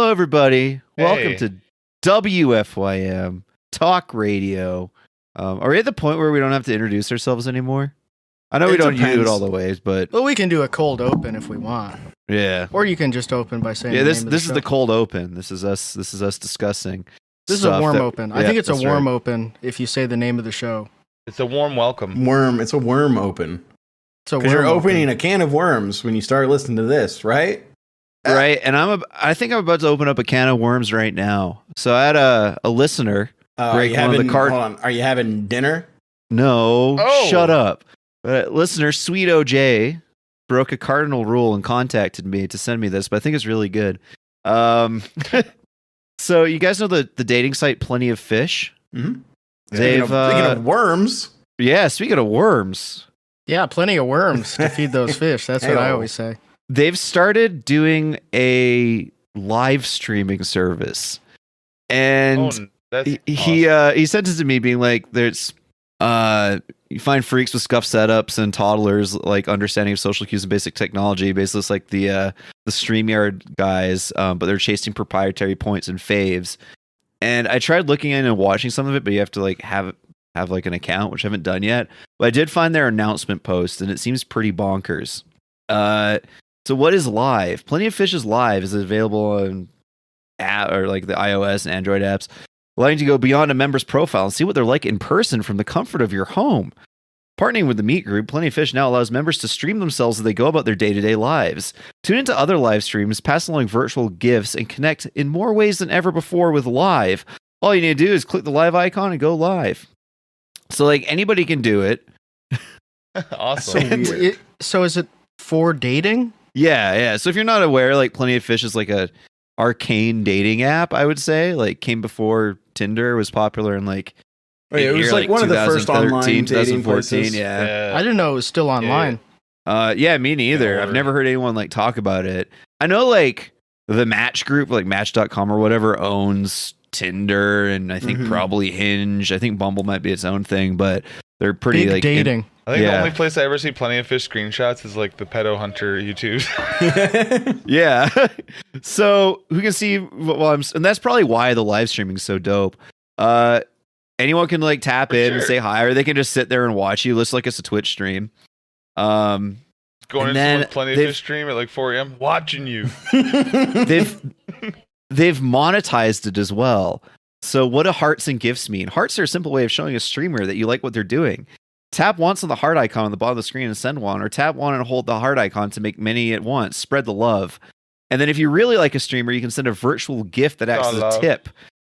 Hello, everybody. Welcome Hey. to WFYM Talk Radio. Are we at the point where we don't have to introduce ourselves anymore? I know we It don't do it depends. all the ways, but Well, we can do a cold open if we want, yeah. or you can just open by saying. Yeah, the this name of this is show. the cold open. This is us discussing. This is a stuff warm that- open. I yeah, think it's a that's warm right. open if you say the name of the show. It's a warm welcome. Worm. It's a worm open. It's a Because you're worm opening open. a can of worms when you start listening to this, right? Right, and I think I'm about to open up a can of worms right now. So I had a listener. Are Break you one of the having? card- Hold on. Are you having dinner? No, Oh. shut up. Listener Sweet OJ broke a cardinal rule and contacted me to send me this, but I think it's really good. So you guys know the dating site Plenty of Fish? Mm-hmm. They've, Speaking of worms, Yeah, speaking of worms, Yeah, plenty of worms to feed those fish. That's what I Hey-o. always say. they've started doing a live streaming service. And That's he sent it to me being like, there's you find freaks with scuffed setups and toddlers like understanding of social cues and basic technology. Basically, it's like the StreamYard guys, but they're chasing proprietary points and faves. And I tried looking in and watching some of it, but you have to like have like an account, which I haven't done yet. But I did find their announcement post, and it seems pretty bonkers. So what is live? Plenty of Fish's live is available on app or like the iOS and Android apps, allowing you to go beyond a member's profile and see what they're like in person from the comfort of your home. Partnering with the Meet Group, Plenty of Fish now allows members to stream themselves as they go about their day-to-day lives. Tune into other live streams, pass along virtual gifts, and connect in more ways than ever before with live. All you need to do is click the live icon and go live. So like anybody can do it. awesome. So weird. So is it for dating? Yeah. So if you're not aware, like Plenty of Fish is like a arcane dating app, I would say. Like came before Tinder, was popular in like Oh, yeah, it was year, like one of the first 2013, online dating 2014, places. yeah. I didn't know it was still online. Yeah, me neither. Yeah, I've never heard anyone like talk about it. I know like the Match group, like Match.com or whatever, owns Tinder and I think Mhm. probably Hinge. I think Bumble might be its own thing, but they're pretty Big like dating. I think Yeah. the only place I ever see Plenty of Fish screenshots is like the Pedo Hunter YouTube. Yeah. So who can see and that's probably why the live streaming is so dope. Anyone can like tap For in and sure. say hi, or they can just sit there and watch you. Looks like it's a Twitch stream. Going And into then some Plenty of they've- Fish stream at like 4 a.m. watching you. They've monetized it as well. So what do hearts and gifts mean? Hearts are a simple way of showing a streamer that you like what they're doing. Tap once on the heart icon on the bottom of the screen and send one, or tap one and hold the heart icon to make many at once. Spread the love. And then if you really like a streamer, you can send a virtual gift that acts Oh, as a love. tip.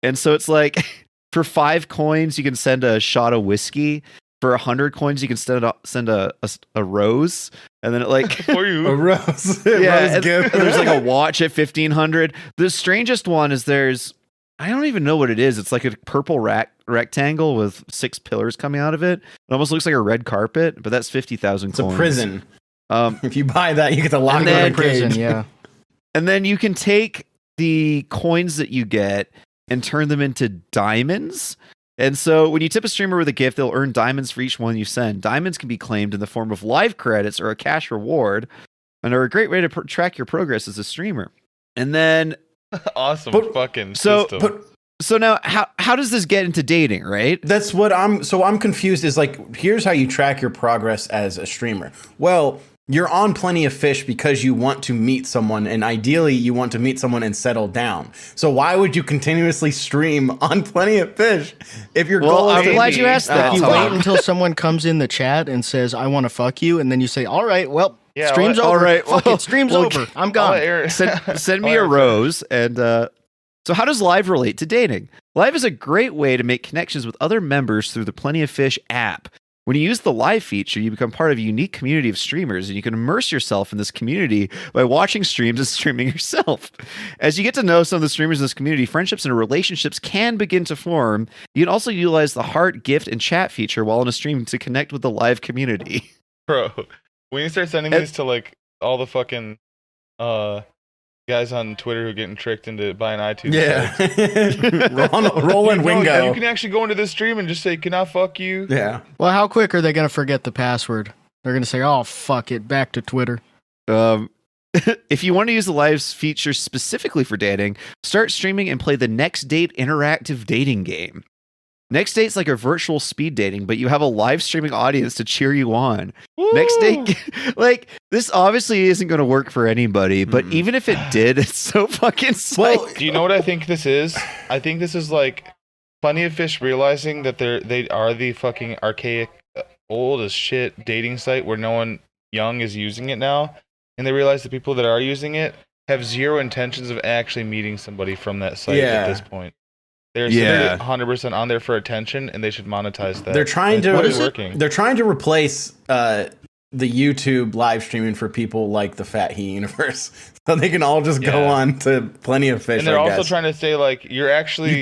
And so it's like for 5 coins, you can send a shot of whiskey. For 100 coins, you can send a rose. And then it like For A you. rose. yeah, Rose and gift. there's like a watch at 1500. The strangest one is I don't even know what it is. It's like a purple rectangle with 6 pillars coming out of it. It almost looks like a red carpet, but that's 50,000 It's coins. a prison. Um, If you buy that, you get to lock And it in then- a Prison, cage. yeah. and then you can take the coins that you get and turn them into diamonds. And so when you tip a streamer with a gift, they'll earn diamonds for each one you send. Diamonds can be claimed in the form of live credits or a cash reward, and are a great way to track your progress as a streamer. And then Awesome But- fucking so- system. But So now, how does this get into dating, right? that's what I'm confused is like, here's how you track your progress as a streamer. Well, you're on Plenty of Fish because you want to meet someone, and ideally you want to meet someone and settle down. So why would you continuously stream on Plenty of Fish if your Well, goal is I'm to glad you asked that. You Tom. wait until someone comes in the chat and says, "I want to fuck you," and then you say, "All right, well, Yeah, stream's well, over. all right, Fuck well, it, stream's well, over. I'm I'll gone." let Aaron- Send me I'll a Aaron rose. And so how does live relate to dating? Live is a great way to make connections with other members through the Plenty of Fish app. When you use the live feature, you become part of a unique community of streamers, and you can immerse yourself in this community by watching streams and streaming yourself. As you get to know some of the streamers in this community, friendships and relationships can begin to form. You can also utilize the heart, gift, and chat feature while on a stream to connect with the live community. Bro, when you start sending And- these to like all the fucking guys on Twitter who are getting tricked into buying iTunes. Yeah. cards. Roland No, Wingo. You can actually go into this stream and just say, "Can I fuck you?" Yeah. Well, how quick are they going to forget the password? They're going to say, "Oh, fuck it, back to Twitter." If you want to use the live feature specifically for dating, start streaming and play the NextDate interactive dating game. NextDate's like a virtual speed dating, but you have a live streaming audience to cheer you on. Woo! NextDate, like, this obviously isn't going to work for anybody, but even if it did, it's so fucking psych. Well, Do you know what I think this is? I think this is like Plenty of Fish realizing that they are the fucking archaic, old as shit dating site where no one young is using it now, and they realize the people that are using it have zero intentions of actually meeting somebody from that site at this point. They're 100% on there for attention, and they should monetize that. They're trying to working. They're trying to replace the YouTube live streaming for people like the Fat He universe, so they can all just go on to Plenty of Fish. And they're also trying to say like you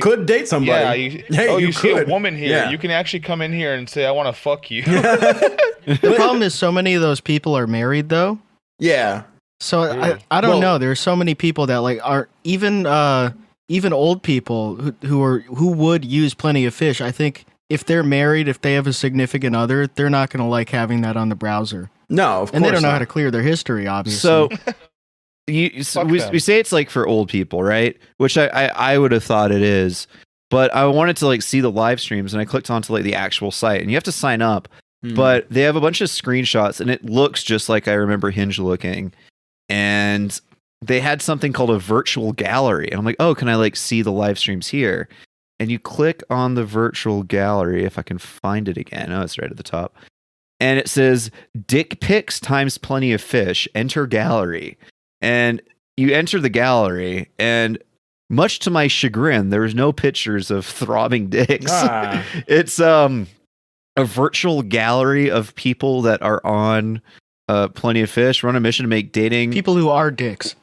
could date somebody. Yeah, you see a woman here. Yeah. You can actually come in here and say, "I want to fuck you." The problem is so many of those people are married though. Yeah. So I don't know. There's so many people that like are even old people who would use Plenty of Fish. I think if they're married, if they have a significant other, they're not going to like having that on the browser. No, of course. And they don't know not. how to clear their history, obviously. So we say it's like for old people, right? Which I would have thought it is, but I wanted to like see the live streams, and I clicked onto like the actual site, and you have to sign up. But they have a bunch of screenshots, and it looks just like I remember Hinge looking. And they had something called a virtual gallery. And I'm like, oh, can I like see the live streams here? And you click on the virtual gallery, if I can find it again. Oh, it's right at the top. And it says dick pics times Plenty of Fish, enter gallery. And you enter the gallery, and much to my chagrin, there was no pictures of throbbing dicks. It's a virtual gallery of people that are on Plenty of Fish. We're on a mission to make dating... people who are dicks.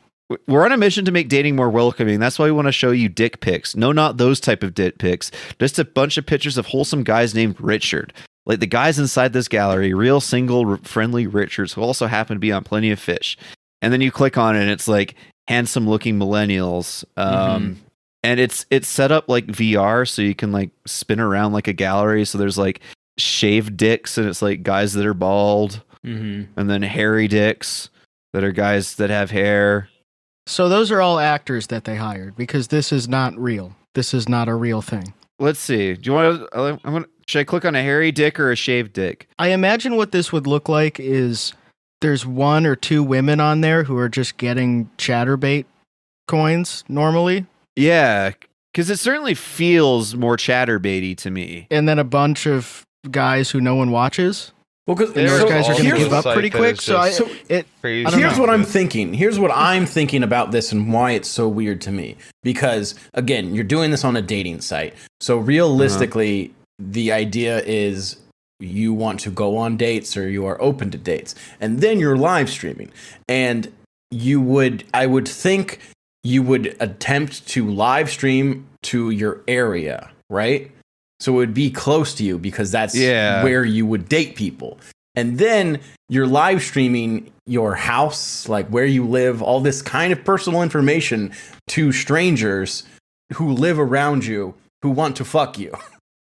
We're on a mission to make dating more welcoming. That's why we want to show you dick pics. No, not those type of dick pics. Just a bunch of pictures of wholesome guys named Richard. Like the guys inside this gallery, real single friendly Richards who also happen to be on Plenty of Fish. And then you click on it, and it's like handsome looking millennials. And it's set up like VR, so you can like spin around like a gallery. So there's like shaved dicks, and it's like guys that are bald, and then hairy dicks that are guys that have hair. So those are all actors that they hired, because this is not real. This is not a real thing. Let's see. Do you want to? Should I click on a hairy dick or a shaved dick? I imagine what this would look like is there's one or two women on there who are just getting chatterbait coins normally. Yeah, because it certainly feels more chatterbaity to me. And then a bunch of guys who no one watches. Well, because those guys are going to give up pretty quick. Here's what I'm thinking. Here's what I'm thinking about this and why it's so weird to me. Because again, you're doing this on a dating site. So realistically, the idea is you want to go on dates, or you are open to dates, and then you're live streaming. And I would think you would attempt to live stream to your area, right? So it would be close to you, because that's where you would date people. And then you're live streaming your house, like where you live, all this kind of personal information to strangers who live around you who want to fuck you.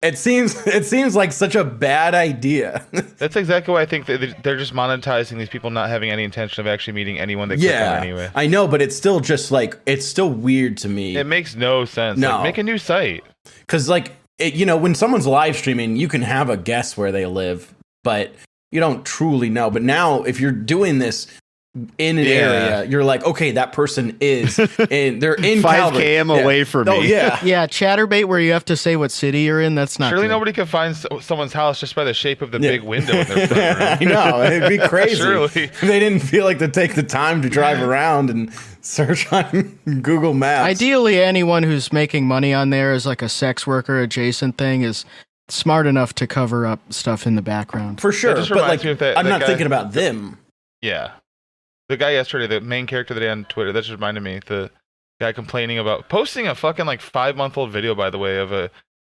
It seems like such a bad idea. That's exactly why I think they're just monetizing these people not having any intention of actually meeting anyone they click on anyway. I know, but it's still just like, it's still weird to me. It makes no sense. No. Like, make a new site. Because like, when someone's live streaming, you can have a guess where they live, but you don't truly know. But now, if you're doing this in an area, you're like, okay, that person is, and they're in 5 km away from me. Oh yeah, yeah. Chatterbait, where you have to say what city you're in. That's not. Surely good. nobody can find someone's house just by the shape of the big window in their front room. I know, it'd be crazy. Surely. If they didn't feel like to take the time to drive around and search on Google Maps. Ideally, anyone who's making money on there as like a sex worker adjacent thing is smart enough to cover up stuff in the background. For sure, but like, I'm not thinking about them. Yeah. The guy yesterday, the main character today on Twitter, that just reminded me, the guy complaining about posting a fucking like 5-month-old video, by the way, of a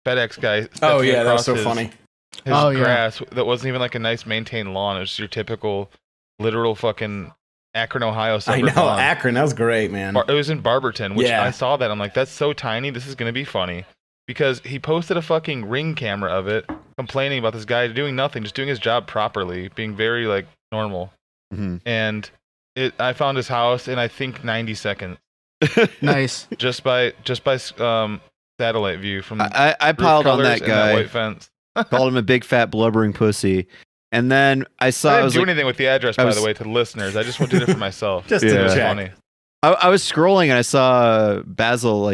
FedEx guy. Oh yeah, that was so funny. His grass that wasn't even like a nice maintained lawn. It was your typical, literal fucking Akron, Ohio. I know, lawn. Akron. That was great, man. It was in Barberton, which I saw that. I'm like, that's so tiny. This is gonna be funny. Because he posted a fucking Ring camera of it, complaining about this guy doing nothing, just doing his job properly, being very like normal. And I found his house in I think 90 seconds. Nice. Just by satellite view from. I piled on that and guy. white fence. Called him a big fat blubbering pussy, and then I saw. I I didn't was do like, anything with the address, by the way, to the listeners. I just did it for myself. Just Yeah. to It was check. funny. I was scrolling and I saw Basil.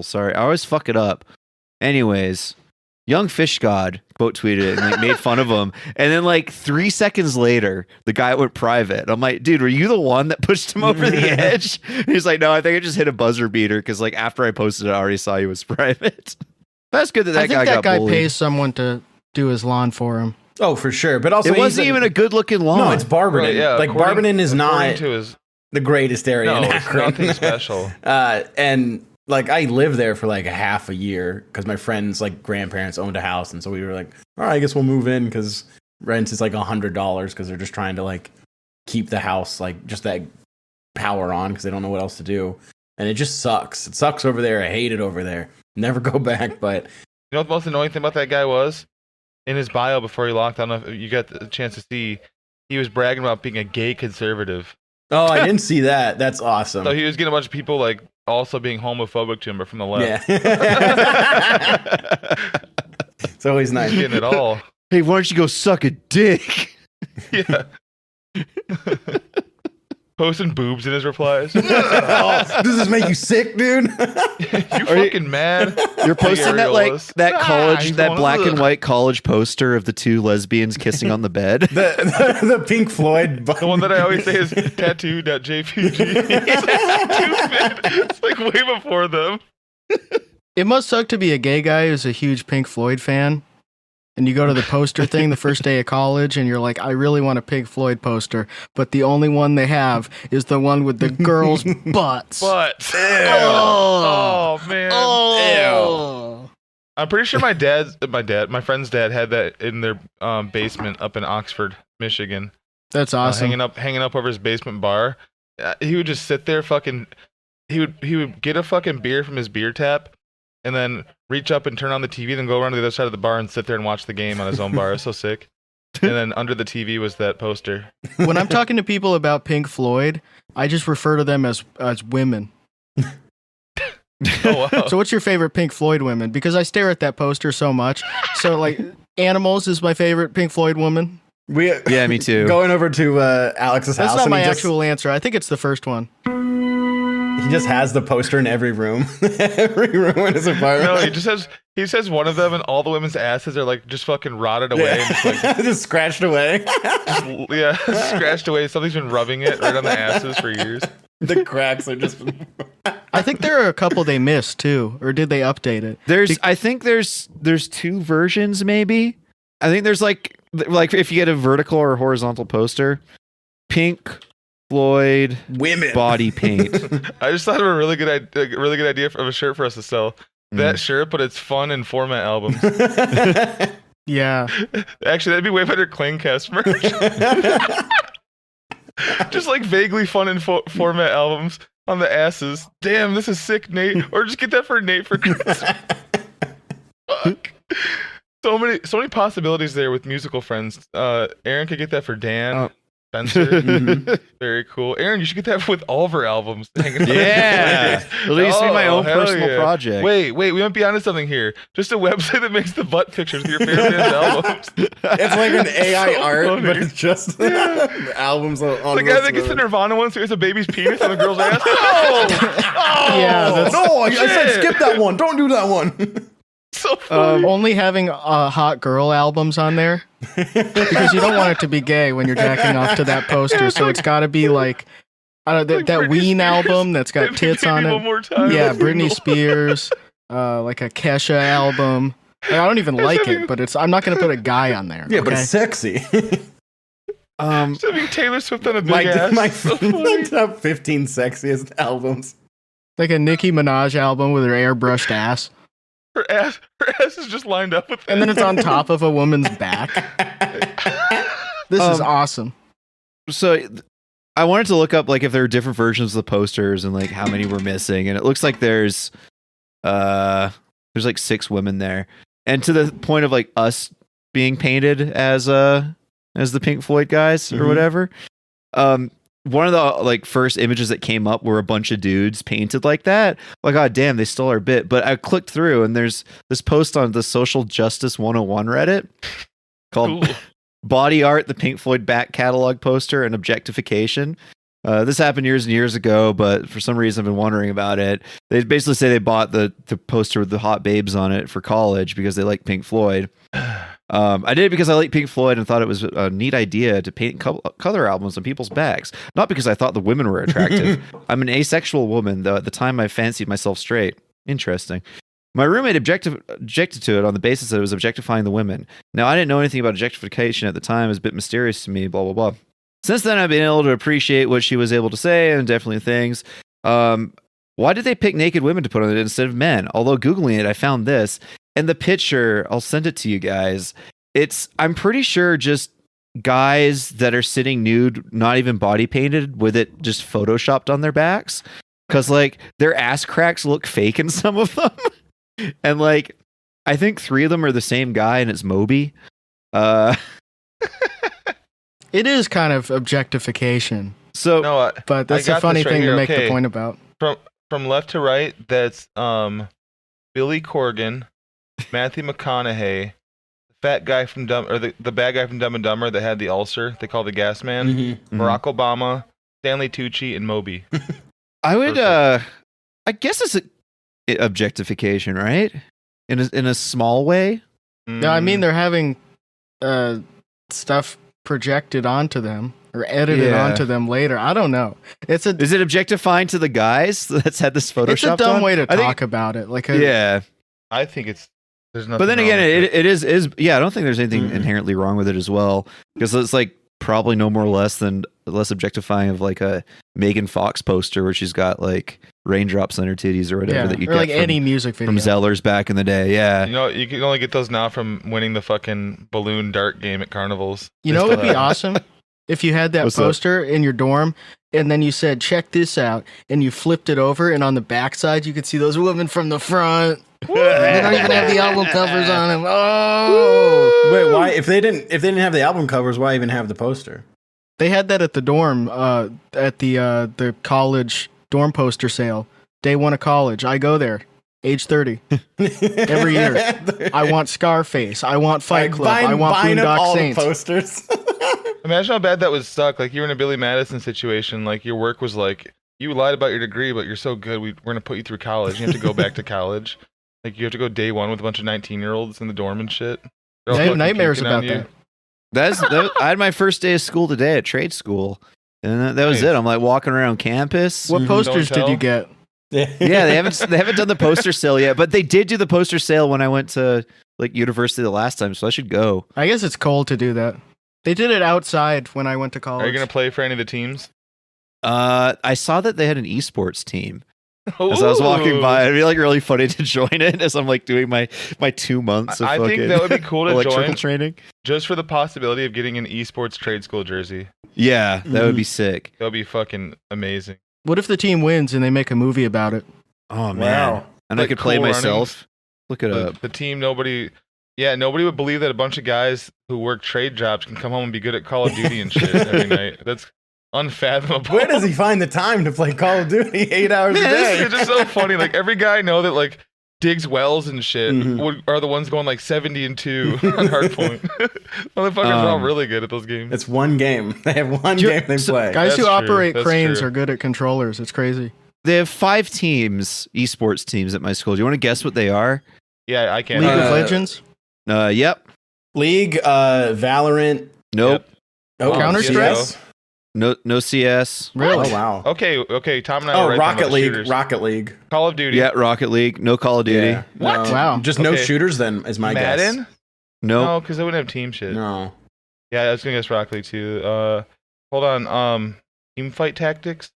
Sorry, I always fuck it up. Anyways, young fish god quote tweeted it and like made fun of him, and then like 3 seconds later, the guy went private. I'm like, dude, were you the one that pushed him over the edge? And he's like, no, I think I just hit a buzzer beater because like after I posted it, I already saw he was private. That's good that I think guy that got guy bullied. pays someone to do his lawn for him. Oh, for sure. But also, It wasn't even a good looking lawn. No, it's Barberton. Right, yeah, like Barberton is not to his, the greatest area no, in it's Akron. nothing special. And like I lived there for like a half a year because my friend's like grandparents owned a house, and so we were like, all right, I guess we'll move in because rent is like $100 because they're just trying to like keep the house like just that power on because they don't know what else to do, and it just sucks. It sucks over there. I hate it over there. Never go back. But You know what the most annoying thing about that guy was? In his bio before he locked, I don't know if you got the chance to see, he was bragging about being a gay conservative. oh, I didn't see that. That's awesome. So he was getting a bunch of people like also being homophobic to him, but from the left. yeah. It's always nice. He's getting it all. Hey, why don't you go suck a dick? Yeah. Posting boobs in his replies. Oh, does this make you sick, dude? You fucking mad? You're posting that like Aerialist. that college, he's that going, black and "Ugh." white college poster of the two lesbians kissing on the bed. the Pink Floyd. The one that I always say is tattoo.jpg. It's like way before them. It must suck to be a gay guy who's a huge Pink Floyd fan. And you go to the poster thing the first day of college and you're like, I really want a Pink Floyd poster. But the only one they have is the one with the girls' butts. But Oh. oh man. Oh. I'm pretty sure my friend's dad had that in their basement up in Oxford, Michigan. That's awesome. Hanging up over his basement bar. He would just sit there he would get a fucking beer from his beer tap and then reach up and turn on the TV, then go around to the other side of the bar and sit there and watch the game on his own bar. It was so sick. And then under the TV was that poster. When I'm talking to people about Pink Floyd, I just refer to them as women. Oh wow. So what's your favorite Pink Floyd women? Because I stare at that poster so much. So like Animals is my favorite Pink Floyd woman. Yeah, me too. Going over to Alex's That's house. not and my he actual answer. I think it's the first one. He just has the poster in every room. Every room in his apartment. No, he says one of them and all the women's asses are like just fucking rotted away and just like just scratched away. scratched away. Something's been rubbing it right on the asses for years. The cracks are just. I think there are a couple they missed too, or did they update it? I think there's two versions maybe. I think there's like if you get a vertical or horizontal poster, Pink Floyd Women. body paint. I just thought of a really good idea of a shirt for us to sell. That shirt, but it's fun and format albums. Yeah. Actually, that'd be way better Clangcast merch. Just like vaguely fun and format albums on the asses. Damn, this is sick, Nate. Or just get that for Nate for Christmas. Fuck. So many possibilities there with musical friends. Aaron could get that for Dan. Spencer. Very cool. Aaron, you should get that with all of our albums. Yeah. At least be my own hell personal yeah. project. Wait, we might be onto something here. Just a website that makes the butt pictures of your favorite band's albums. It's like an AI So art, funny. but it's just albums on The guy that gets the Nirvana one, so he has a baby's penis on the girl's ass. Yeah, that's No, I said shit. skip that one. Don't do that one. So funny. only having hot girl albums on there because you don't want it to be gay when you're jacking off to that poster. So it's got to be like, I don't know, Like that Britney Ween Spears. album that's got tits on Maybe it. One more time. Yeah, Britney Spears, like a Kesha album. Like, I don't even like it, but I'm not gonna put a guy on there. Yeah, but okay? it's sexy. Just having Taylor Swift on a big my ass. So funny. my top 15 sexiest albums. Like a Nicki Minaj album with her airbrushed ass, Her ass is just lined up with and then it's on top of a woman's back. This is awesome. So I wanted to look up like if there are different versions of the posters and like how many were missing, and it looks like there's like 6 women there, and to the point of like us being painted as the Pink Floyd guys or whatever. one of the like first images that came up were a bunch of dudes painted like that. Like, oh damn, they stole our bit. But I clicked through and there's this post on the Social Justice 101 Reddit called Body Art, the Pink Floyd back catalog poster, and objectification. This happened years and years ago, but for some reason I've been wondering about it. They basically say they bought the poster with the hot babes on it for college because they like Pink Floyd. I did it because I like Pink Floyd and thought it was a neat idea to paint color albums on people's backs. Not because I thought the women were attractive. I'm an asexual woman, though at the time I fancied myself straight. Interesting. My roommate objected to it on the basis that it was objectifying the women. Now, I didn't know anything about objectification at the time. It was a bit mysterious to me, blah, blah, blah. Since then, I've been able to appreciate what she was able to say and definitely things. Why did they pick naked women to put on it instead of men? Although Googling it, I found this. And the picture, I'll send it to you guys. I'm pretty sure just guys that are sitting nude, not even body painted, with it just photoshopped on their backs. Because, like, their ass cracks look fake in some of them. And, like, I think 3 of them are the same guy, and it's Moby. It is kind of objectification. So, No, But that's a funny thing to make the point about. from left to right, that's Billy Corgan, Matthew McConaughey, the fat guy from the bad guy from Dumb and Dumber that had the ulcer they call the gas man, Mm-hmm. Barack Obama, Stanley Tucci, and Moby. I would, I guess it's objectification, right? In a small way. No, I mean they're having stuff projected onto them or edited onto them later. I don't know. Is it objectifying to the guys that's had this Photoshop? It's a dumb way to talk about it. Like I think there's nothing. But then again, wrong with it is I don't think there's anything inherently wrong with it as well, because it's like probably no more or less objectifying of like a Megan Fox poster where she's got like raindrops on her titties or whatever that you or get like from, any music video from Zellers back in the day. Yeah, You know, you can only get those now from winning the fucking balloon dart game at carnivals. You know, it'd be awesome if you had that poster in your dorm and then you said, check this out, and you flipped it over, and on the backside you could see those women from the front. They don't even have the album covers on them. Oh, wait, why? If they didn't have the album covers, why even have the poster? They had that at the dorm, at the college dorm poster sale. Day 1 of college, I go there. Age 30. Every year. I want Scarface. I want Fight Club. I want Boondock Saints. Posters. Imagine how bad that would suck. Like, you were in a Billy Madison situation. Like, your work was like, you lied about your degree, but you're so good, we're going to put you through college. You have to go back to college. Like, you have to go day 1 with a bunch of 19-year-olds in the dorm and shit. I have nightmares about that. I had my first day of school today at trade school, and that was it. I'm like walking around campus. What posters did you get? Yeah, they haven't done the poster sale yet, but they did do the poster sale when I went to like university the last time, so I should go. I guess it's cold to do that. They did it outside when I went to college. Are you going to play for any of the teams? I saw that they had an esports team. As I was walking by, it'd be like really funny to join it as I'm like doing my 2 months of I think that would be cool to electrical join training. Just for the possibility of getting an esports trade school jersey. Yeah, that would be sick. That would be fucking amazing. What if the team wins and they make a movie about it? Oh man. Wow. And Like I could play Cool myself. Look it up. The team, nobody would believe that a bunch of guys who work trade jobs can come home and be good at Call of Duty and shit every night. That's unfathomable. Where does he find the time to play Call of Duty 8 hours a day? It's just so funny. Like, every guy I know that like digs wells and shit are the ones going like 70-2 on hardpoint. Motherfuckers are all really good at those games. It's one game. They have one game they play. Guys who That's operate true. cranes True. are good at controllers. It's crazy. They have 5 teams, esports teams at my school. Do you want to guess what they are? Yeah, I can't. League of Legends? Yep. League, Valorant. Nope. Oh, Counter-Strike? CS? No CS. Really? Oh, wow. Okay. Tom and I Oh, were right Rocket about League. shooters. Rocket League. Call of Duty. Yeah, Rocket League. No Call of Duty. Yeah. What? No. Wow. Just no Okay. shooters then is my Madden? guess. Nope. No, because they wouldn't have team shit. No. Yeah, I was gonna guess Rocket League too. Hold on. Team fight tactics.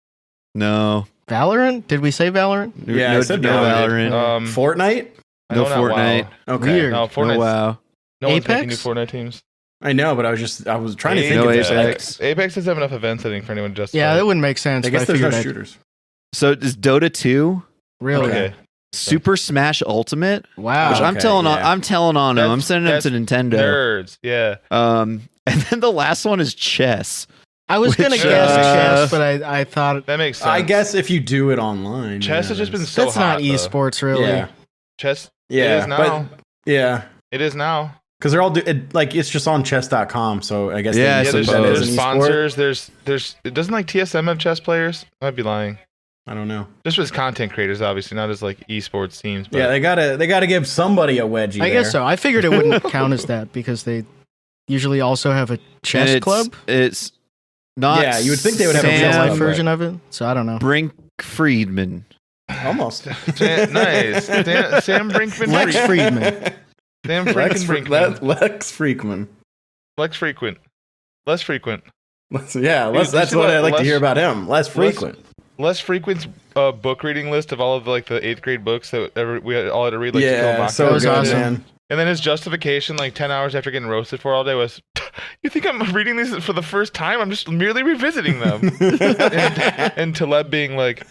No. Valorant? Did we say Valorant? Yeah, I no, said no Valorant. Valorant. Fortnite? I No know not Fortnite. WoW. Okay. Weird. No, No Fortnite. WoW. No one's making new Apex? Fortnite teams. I know, but I was trying to think No if there's Apex. like, Apex doesn't have enough events, I think, for anyone to justify. Yeah, it. that wouldn't make sense. I guess but there's no figured I'd- shooters. So is Dota 2, Really? Okay. Super Smash Ultimate, Wow. which I'm Okay, telling on yeah. I'm telling on them. I'm sending them to Nintendo. Nerds. Yeah. And then the last one is chess. I was gonna Which, guess chess, but I thought That makes sense. I guess if you do it online, chess has just been so that's hot. not esports, really. Yeah, Chess. yeah, It is now. yeah, It is now. because they're all like it's just on chess.com. So I guess Yeah, they I Yeah, there's, use that as there's an esport. sponsors. There's. It doesn't like TSM have chess players. I might be lying. I don't know. Just as content creators, obviously, not as like esports teams. But Yeah, they gotta give somebody a wedgie. I there. guess so. I figured it wouldn't count as that because they usually also have a chess And club. It's not. Yeah, you would think they would have a Real chess Sam life club, version of it. So I don't know. Brink Friedman. almost. Nice. Sam Brinkman. Lex Friedman. Sam Lex, Brinkman. Lex Freakman. Lex frequent. Less frequent. That's what I like to hear about him. Less frequent. Less frequent's book reading list of all of like the 8th grade books that we all had to read. Like To Kill a Yeah, Mockingbird. so That was good, awesome. man. And then his justification, like 10 hours after getting roasted for all day, was, "You think I'm reading these for the first time? I'm just merely revisiting them." and Taleb being like,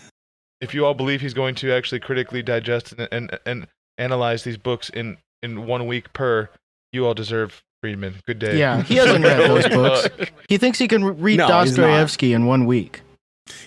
"If you all believe he's going to actually critically digest and analyze these books in 1 week per, you all deserve Friedman. Good day." Yeah, he hasn't read those books. He thinks he can read No, he's not. Dostoevsky in 1 week.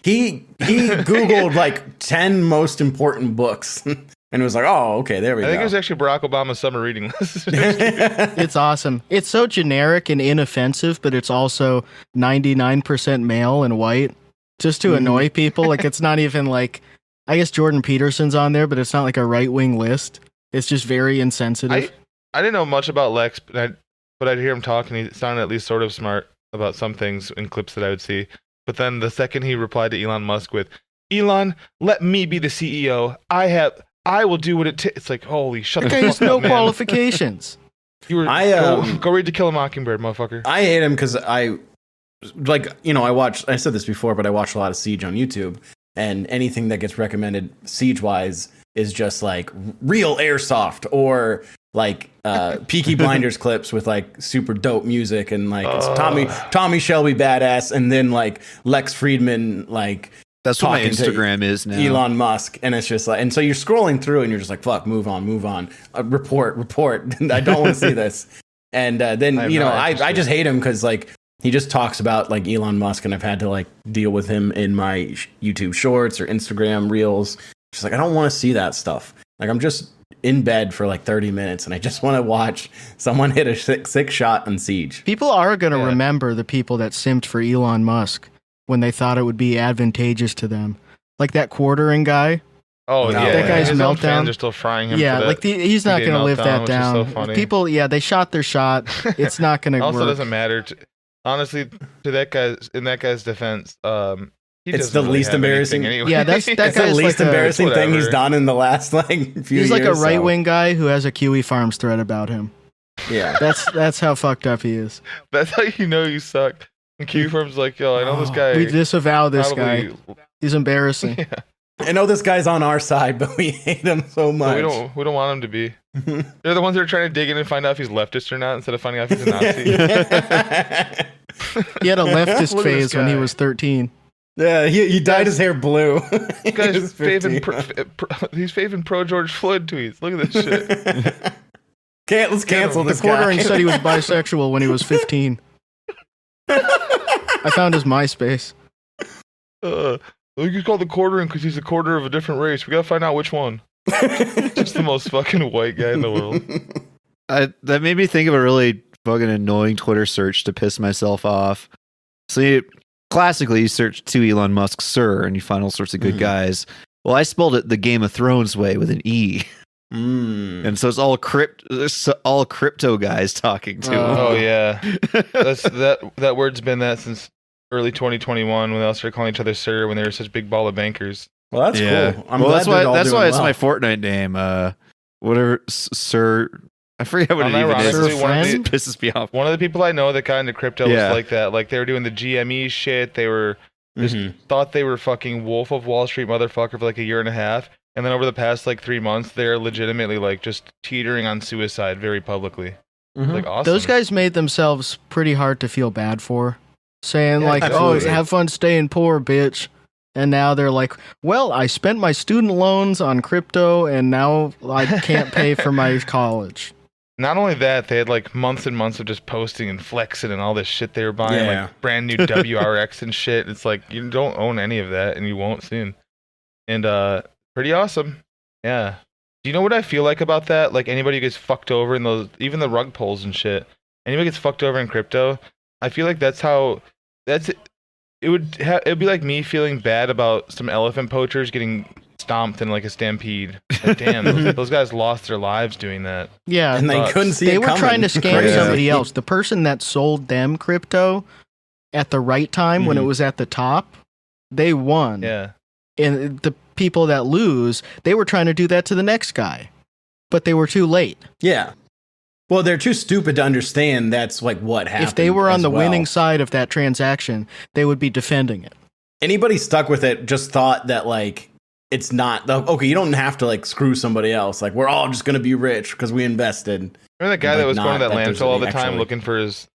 He Googled like 10 most important books and was like, oh, okay, there we I think it go. was actually Barack Obama's summer reading list. It's awesome. It's so generic and inoffensive, but it's also 99% male and white, just to annoy people. Like it's not even like, I guess Jordan Peterson's on there, but it's not like a right wing list. It's just very insensitive. I didn't know much about Lex, but I'd hear him talk, and he sounded at least sort of smart about some things in clips that I would see. But then the second he replied to Elon Musk with, "Elon, let me be the CEO. I will do what it takes." It's like, holy, shut That the guy fuck has no up, man. qualifications. You were, go read To Kill a Mockingbird, motherfucker. I hate him because I said this before, but I watch a lot of Siege on YouTube, and anything that gets recommended Siege-wise is just like real airsoft or like Peaky Blinders clips with like super dope music and like it's Tommy Shelby badass, and then like Lex Friedman like That's what my talking to Instagram is now. Elon Musk, and it's just like, and so you're scrolling through and you're just like, fuck, move on, report. I don't want to see this. And then I just hate him because like he just talks about like Elon Musk, and I've had to like deal with him in my YouTube Shorts or Instagram Reels. Just like I don't want to see that stuff. Like I'm just in bed for like 30 minutes and I just want to watch someone hit a six shot on Siege. People are going to remember the people that simped for Elon Musk when they thought it would be advantageous to them. Like that quartering guy. Oh, Yeah. yeah. That guy's His own meltdown. fans are still frying him. Yeah, for that like he's not two-day going to live meltdown, that which is down. so funny. People, they shot their shot. It's not going to Also, work. doesn't matter. Honestly, to that guy's defense, he It's doesn't the really least have anything embarrassing. Anyway. Yeah, that It's the guy's least like embarrassing thing he's whatever. done in the last like few years. He's like a so, right-wing guy who has a QE Farms thread about him. Yeah. That's how fucked up he is. That's how you know you suck. And Q Firm's like, yo, I know this guy. We disavow this guy. probably- He's embarrassing. Yeah, I know this guy's on our side, but we hate him so but much. we don't want him to be. They're the ones that are trying to dig in and find out if he's leftist or not, instead of finding out if he's a Nazi. He had a leftist Look at this phase when he guy. was 13. Yeah, he dyed his hair blue. This guy's he's faving pro George Floyd tweets. Look at this shit. Let's cancel The this quartering guy. said he was bisexual when he was 15. I found his MySpace. You call the quartering because he's a quarter of a different race. We gotta find out which one. Just the most fucking white guy in the world. That made me think of a really fucking annoying Twitter search to piss myself off. So classically, you search to Elon Musk, sir, and you find all sorts of good guys. Well, I spelled it the Game of Thrones way with an E. And so it's all crypto guys talking to him. Oh yeah, that word's been that since early 2021 when they all started calling each other sir when they were such big ball of bankers. Well, that's cool. I'm well, glad that's they're why all that's doing why it's well. my Fortnite name. Whatever, sir. I forget what it even is. Unironically, one of It the- pisses me off. One of the people I know that got into crypto Yeah. was like that. Like they were doing the GME shit. They were just thought they were fucking Wolf of Wall Street motherfucker for like a year and a half. And then over the past like 3 months, they're legitimately like just teetering on suicide very publicly. Like awesome. Those guys made themselves pretty hard to feel bad for. Saying Yeah, like, absolutely. oh, have fun staying poor, bitch. And now they're like, well, I spent my student loans on crypto and now I can't pay for my college. Not only that, they had like months and months of just posting and flexing and all this shit they were buying, like brand new WRX and shit. It's like you don't own any of that, and you won't soon. And pretty awesome. Yeah. Do you know what I feel like about that? Like anybody who gets fucked over in those, even the rug pulls and shit. Anybody gets fucked over in crypto. I feel like it'd be like me feeling bad about some elephant poachers getting stomped in like a stampede. Like, damn, those guys lost their lives doing that. Yeah, and they couldn't see they it were coming. trying to scam somebody else. The person that sold them crypto at the right time when it was at the top, they won. Yeah. And the people that lose, they were trying to do that to the next guy, but they were too late. Yeah. Well, they're too stupid to understand that's like what happened. If they were on the winning side of that transaction, they would be defending it. Anybody stuck with it just thought that like it's not okay. You don't have to like screw somebody else. Like we're all just gonna be rich because we invested. Remember that guy that was going to that landfill all the time looking for his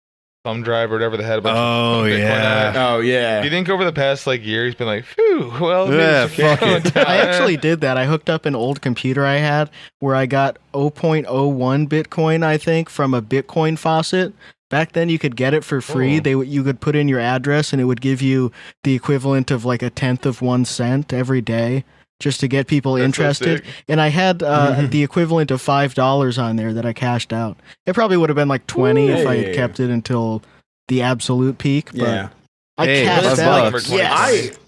thumb drive or whatever the head about? Oh yeah. Oh yeah. Do you think over the past like year he's been like, phew, well, yeah, fuck it. I actually did that. I hooked up an old computer I had where I got 0.01 Bitcoin, I think, from a Bitcoin faucet. Back then, you could get it for free. You could put in your address, and it would give you the equivalent of like 1/10 of 1 cent every day, just to get people interested. So and I had the equivalent of $5 on there that I cashed out. It probably would have been like 20 if I had kept it until the absolute peak. But I cashed out. Yes.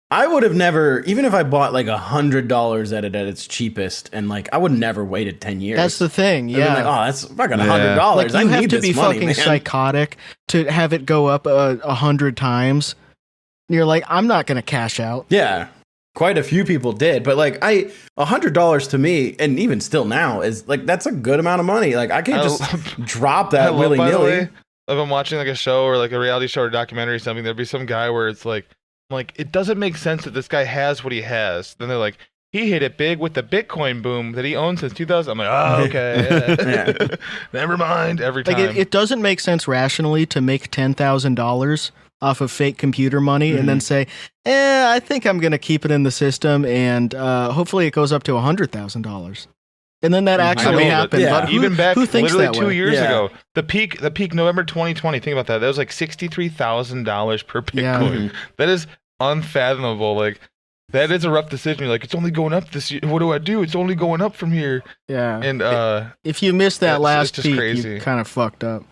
I would have never, even if I bought like $100 at it at its cheapest, and like I would never waited 10 years. That's the thing. Yeah. Like, oh, that's fucking $100. Like, you have to be fucking man. psychotic to have it go up 100 times. You're like, I'm not gonna cash out. Yeah. Quite a few people did, but like $100 to me, and even still now, is like that's a good amount of money. Like I can't just drop that willy nilly. If I'm watching like a show or like a reality show or documentary or something, there'd be some guy where it's like it doesn't make sense that this guy has what he has. Then they're like, he hit it big with the Bitcoin boom that he owned since 2000. I'm like, oh, okay, yeah. Never mind. Every time, like it doesn't make sense rationally to make $10,000 off of fake computer money and then say, I think I'm going to keep it in the system and hopefully it goes up to $100,000. And then that actually happened. Yeah. But even back who thinks literally that 2 way? years ago, the peak November 2020. Think about that. That was like $63,000 per Bitcoin. Yeah. That is unfathomable. Like that is a rough decision. You're like, it's only going up this year. What do? It's only going up from here. Yeah. And if you missed that last just peak, crazy. you kind of fucked up.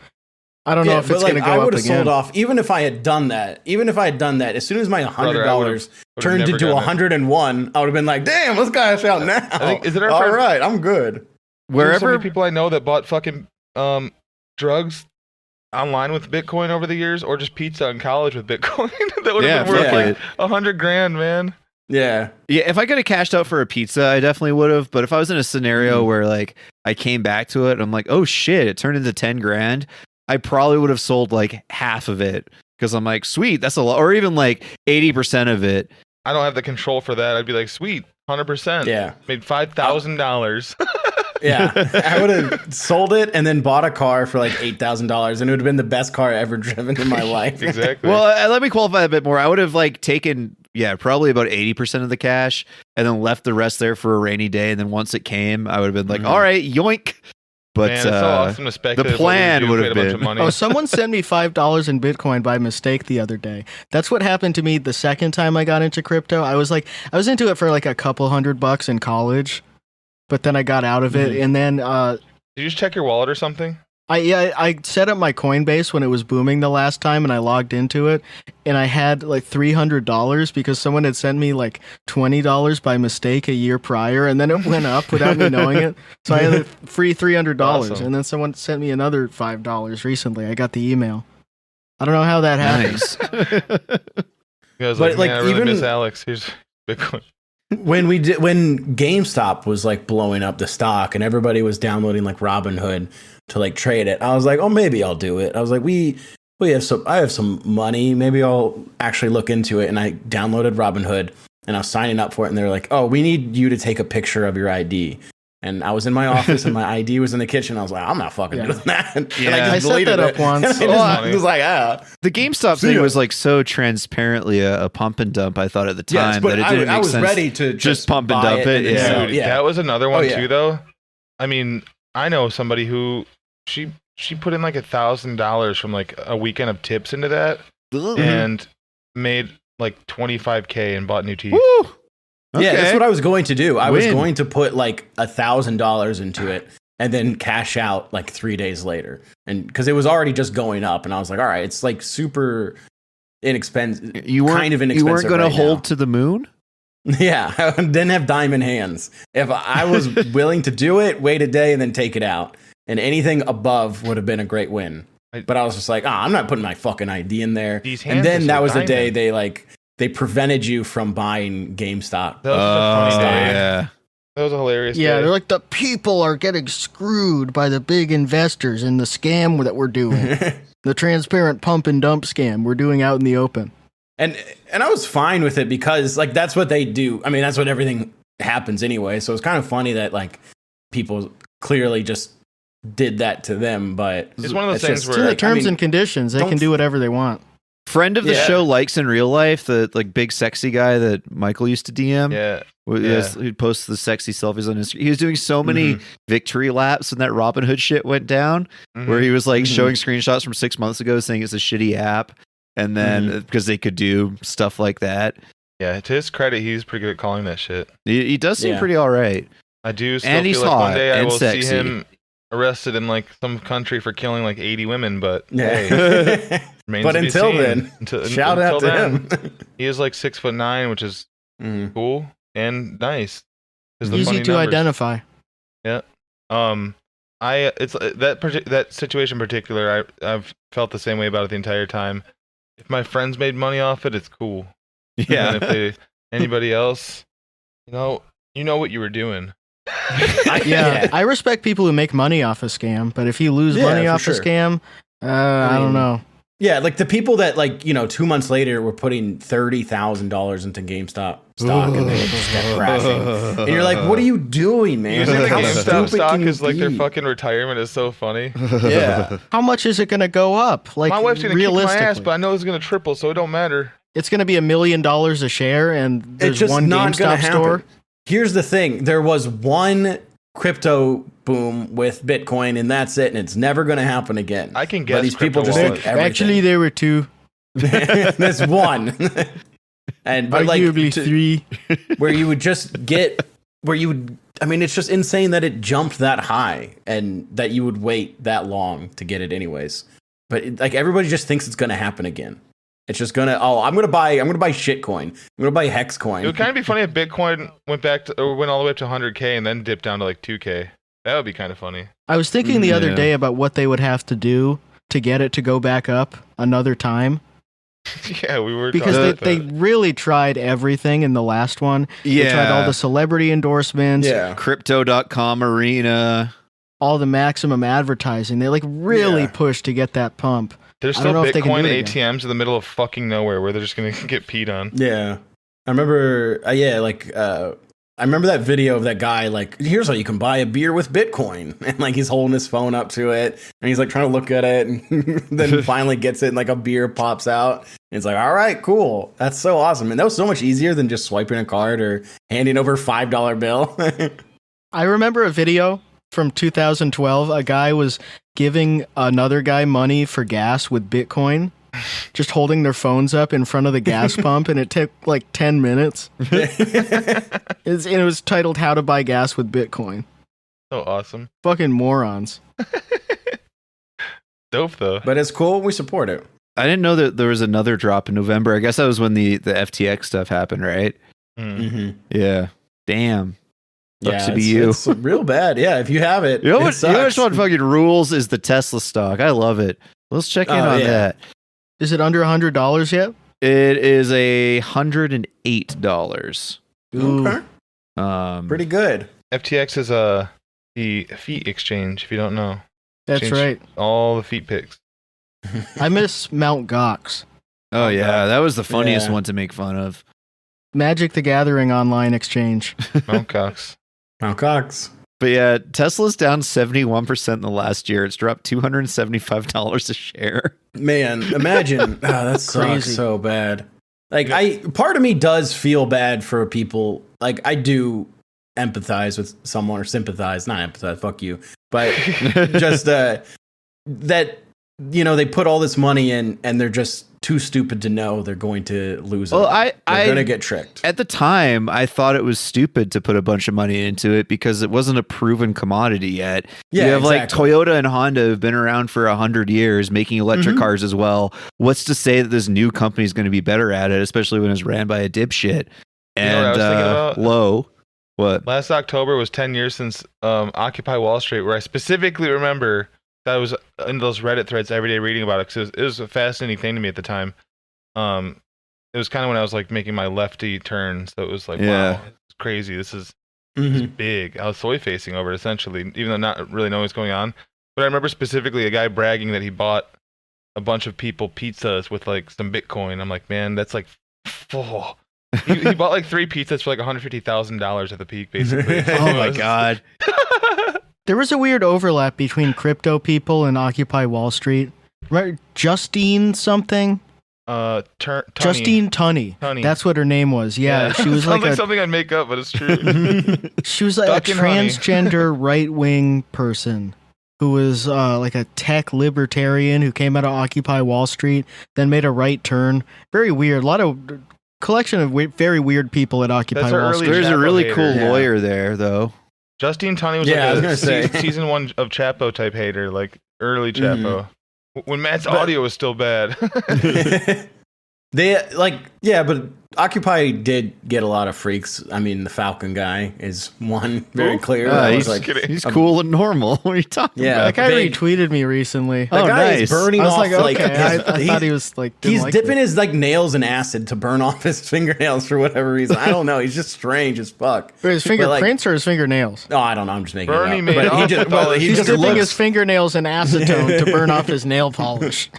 I don't know if it's going to go up again. I would have sold off even if I had done that. As soon as my $100 turned into 101, I would have been like, "Damn, let's cash out now." I think, is it all right? I'm good. There's so many people I know that bought fucking drugs online with Bitcoin over the years, or just pizza in college with Bitcoin. That would have been worth like $100,000, man. Yeah. If I could have cashed out for a pizza, I definitely would have. But if I was in a scenario where like I came back to it, and I'm like, oh shit, it turned into $10,000. I probably would have sold like half of it because I'm like, sweet, that's a lot, or even like 80% of it. I don't have the control for that. I'd be like, sweet, 100%. Yeah, made $5,000. Yeah, I would have sold it and then bought a car for like $8,000, and it would have been the best car I ever driven in my life. Exactly. Well, let me qualify a bit more. I would have like taken probably about 80% of the cash and then left the rest there for a rainy day. And then once it came, I would have been like, all right, yoink. But man, it's so awesome to speculate. The plan would have been. Oh, someone sent me $5 in Bitcoin by mistake the other day. That's what happened to me the second time I got into crypto. I was into it for like a couple $100 in college, but then I got out of it. And then did you just check your wallet or something? I set up my Coinbase when it was booming the last time, and I logged into it, and I had like $300 because someone had sent me like $20 by mistake a year prior, and then it went up without me knowing it. So I had a free $300, awesome. And then someone sent me another $5 recently. I got the email. I don't know how that happened. Nice. I was like, man, I really miss Alex. Here's Bitcoin. When GameStop was like blowing up the stock and everybody was downloading like Robinhood to like trade it, I was like, oh, maybe I'll do it. I was like, I have some money, maybe I'll actually look into it. And I downloaded Robinhood and I was signing up for it, and they're like, oh, we need you to take a picture of your ID. And I was in my office and my ID was in the kitchen. I was like, I'm not fucking doing that. Yeah. And I just set that up once. I was like, the GameStop thing was like so transparently a pump and dump. I thought at the time but that it didn't I make was sense ready to just pump and dump it. Yeah. Dude, that was another one yeah. too, though. I mean, I know somebody who she put in like $1,000 from like a weekend of tips into that and made like 25K and bought new teeth. Woo! Yeah, Okay. that's what I was going to do. I was Win. going to put like $1,000 into it and then cash out like 3 days later. And because it was already just going up, and I was like, all right, it's like super inexpensive. You weren't kind of inexpensive. You weren't going right to hold now. to the moon? Yeah, I didn't have diamond hands. If I was willing to do it, wait a day and then take it out. And anything above would have been a great win. But I was just like, I'm not putting my fucking ID in there. These hands And then are that so was the day diamond. they prevented you from buying GameStop. That was a funny day. yeah. That was a hilarious Yeah, day. they're like, the people are getting screwed by the big investors in the scam that we're doing. The transparent pump and dump scam we're doing out in the open. And I was fine with it because like that's what they do. I mean, that's what everything happens anyway. So it's kind of funny that like people clearly just did that to them. But It's one of those it's things just- It's in where the terms and conditions. They don't can do whatever they want. Friend of the Yeah. show likes in real life, the like big sexy guy that Michael used to DM. yeah. He posts the sexy selfies on Instagram. He was doing so many victory laps when that Robin Hood shit went down, where he was like showing screenshots from 6 months ago saying it's a shitty app. And then because they could do stuff like that. Yeah, to his credit, he's pretty good at calling that shit. He does seem Yeah. pretty all right. I do still And he's feel like one hot day I and will sexy. see him arrested in like some country for killing like 80 women, but hey, Yeah. remains But to be until seen. then, Until- shout until out to then, him. He is like 6'9", which is Mhm. cool and nice. 'Cause the Easy funny to numbers. identify. It's that situation in particular. I've felt the same way about it the entire time. If my friends made money off it, it's cool. And Yeah. if anybody else, you know what you were doing. Yeah, I respect people who make money off a scam, but if you lose Yeah, money for off sure. a scam, I don't know. Yeah, like the people that like 2 months later were putting $30,000 into GameStop stock and they just kept crashing. And you're like, what are you doing, man? Using the How GameStop stupid stock can you is like their be? fucking retirement is so funny. Yeah. How much is it going to go up? Like My wife's gonna kick my realistically, ass, but I know it's gonna triple, so it don't matter. it's going to be $1 million a share, and It's there's just one not gonna GameStop happen. store. Here's the thing: there was one crypto boom with Bitcoin, and that's it. And it's never going to happen again. I can But guess these people crypto just wallets. think everything. Actually, there were two, There's one, and but like arguably to- three. where you would just get where you would. I mean, it's just insane that it jumped that high and that you would wait that long to get it, anyways. But like everybody just thinks it's going to happen again. It's just gonna. Oh, I'm gonna buy Shitcoin. I'm gonna buy Hexcoin. It would kind of be funny if Bitcoin went all the way up to 100K and then dipped down to like 2K. That would be kind of funny. I was thinking the other Yeah. day about what they would have to do to get it to go back up another time, Yeah, we were because talking they about that. really tried everything in the last one. They tried all the celebrity endorsements, Yeah. Crypto.com arena. all the maximum advertising. They like really Yeah. pushed to get that pump. There's I don't still know if they can Bitcoin do it again. ATMs in the middle of fucking nowhere where they're just gonna get peed on. Yeah. I remember. I remember that video of that guy. Like, here's how you can buy a beer with Bitcoin, and like he's holding his phone up to it, and he's like trying to look at it, and then finally gets it, and like a beer pops out. And it's like, all right, cool. That's so awesome, and that was so much easier than just swiping a card or handing over a $5 bill. I remember a video from 2012. A guy was giving another guy money for gas with Bitcoin, just holding their phones up in front of the gas pump, and it took like 10 minutes. And it was titled "How to Buy Gas with Bitcoin." So awesome. Fucking morons. Dope though. But it's cool. We support it. I didn't know that there was another drop in November. I guess that was when the FTX stuff happened, right? Mm. Mm-hmm. Yeah. Damn. Sucks to be it's, you. It's real bad. Yeah, if you have it, You know it what? You know which sucks. one fucking rules is the Tesla stock. I love it. Let's check in Oh, on yeah. that. Is it under $100 yet? It is $108. Okay. Pretty Pretty good. FTX is the feet exchange. If you don't know, That's Change right. all the feet pics. I miss Mount Gox. Oh yeah, that was the funniest Yeah. one to make fun of. Magic the Gathering online exchange. Mount Cox. Mount Cox. But yeah, Tesla's down 71% in the last year. It's dropped $275 a share. Man, imagine. That sucks Crazy. so bad. Like, part of me does feel bad for people. Like, I do empathize with someone, or sympathize, not empathize, fuck you. but just that they put all this money in and they're just too stupid to know they're going to lose it. Well, they're going to get tricked. At the time, I thought it was stupid to put a bunch of money into it because it wasn't a proven commodity yet. Yeah, you have exactly. like Toyota and Honda have been around for 100 years making electric cars as well. What's to say that this new company is going to be better at it, especially when it's ran by a dipshit? You know what I was thinking about? Low. What? Last October was 10 years since Occupy Wall Street, where I specifically remember that I was in those Reddit threads every day reading about it because it was a fascinating thing to me at the time. It was kind of when I was like making my lefty turn, so it was like, wow, it's crazy. This is big. I was soy facing over it essentially, even though not really knowing what's going on. But I remember specifically a guy bragging that he bought a bunch of people pizzas with like some Bitcoin. I'm like, man, that's like full. He bought like 3 pizzas for like $150,000 at the peak, basically. Oh my god. There was a weird overlap between crypto people and Occupy Wall Street. Right? Justine something? Justine Tunney. That's what her name was. Yeah. She was Sounds like something I'd make up, but it's true. She was like a transgender right-wing person who was like a tech libertarian who came out of Occupy Wall Street, then made a right turn. Very weird. A lot of collection of very weird people at Occupy Wall Street. There's a really cool lawyer there, though. Justine Tunney was I was like gonna say. season 1 of Chapo type hater, like early Chapo. When Matt's audio was still bad. But Occupy did get a lot of freaks. I mean, the Falcon guy is one very clear. He's cool and normal. What are you talking about? That guy retweeted me recently. That guy is burning off I thought he was like he's dipping his like nails in acid to burn off his fingernails for whatever reason. I don't know. He's just strange as fuck. His fingerprints or his fingernails? Oh, I don't know. I'm just making Bernie it up. But he's just dipping looks, his fingernails in acetone to burn off his nail polish.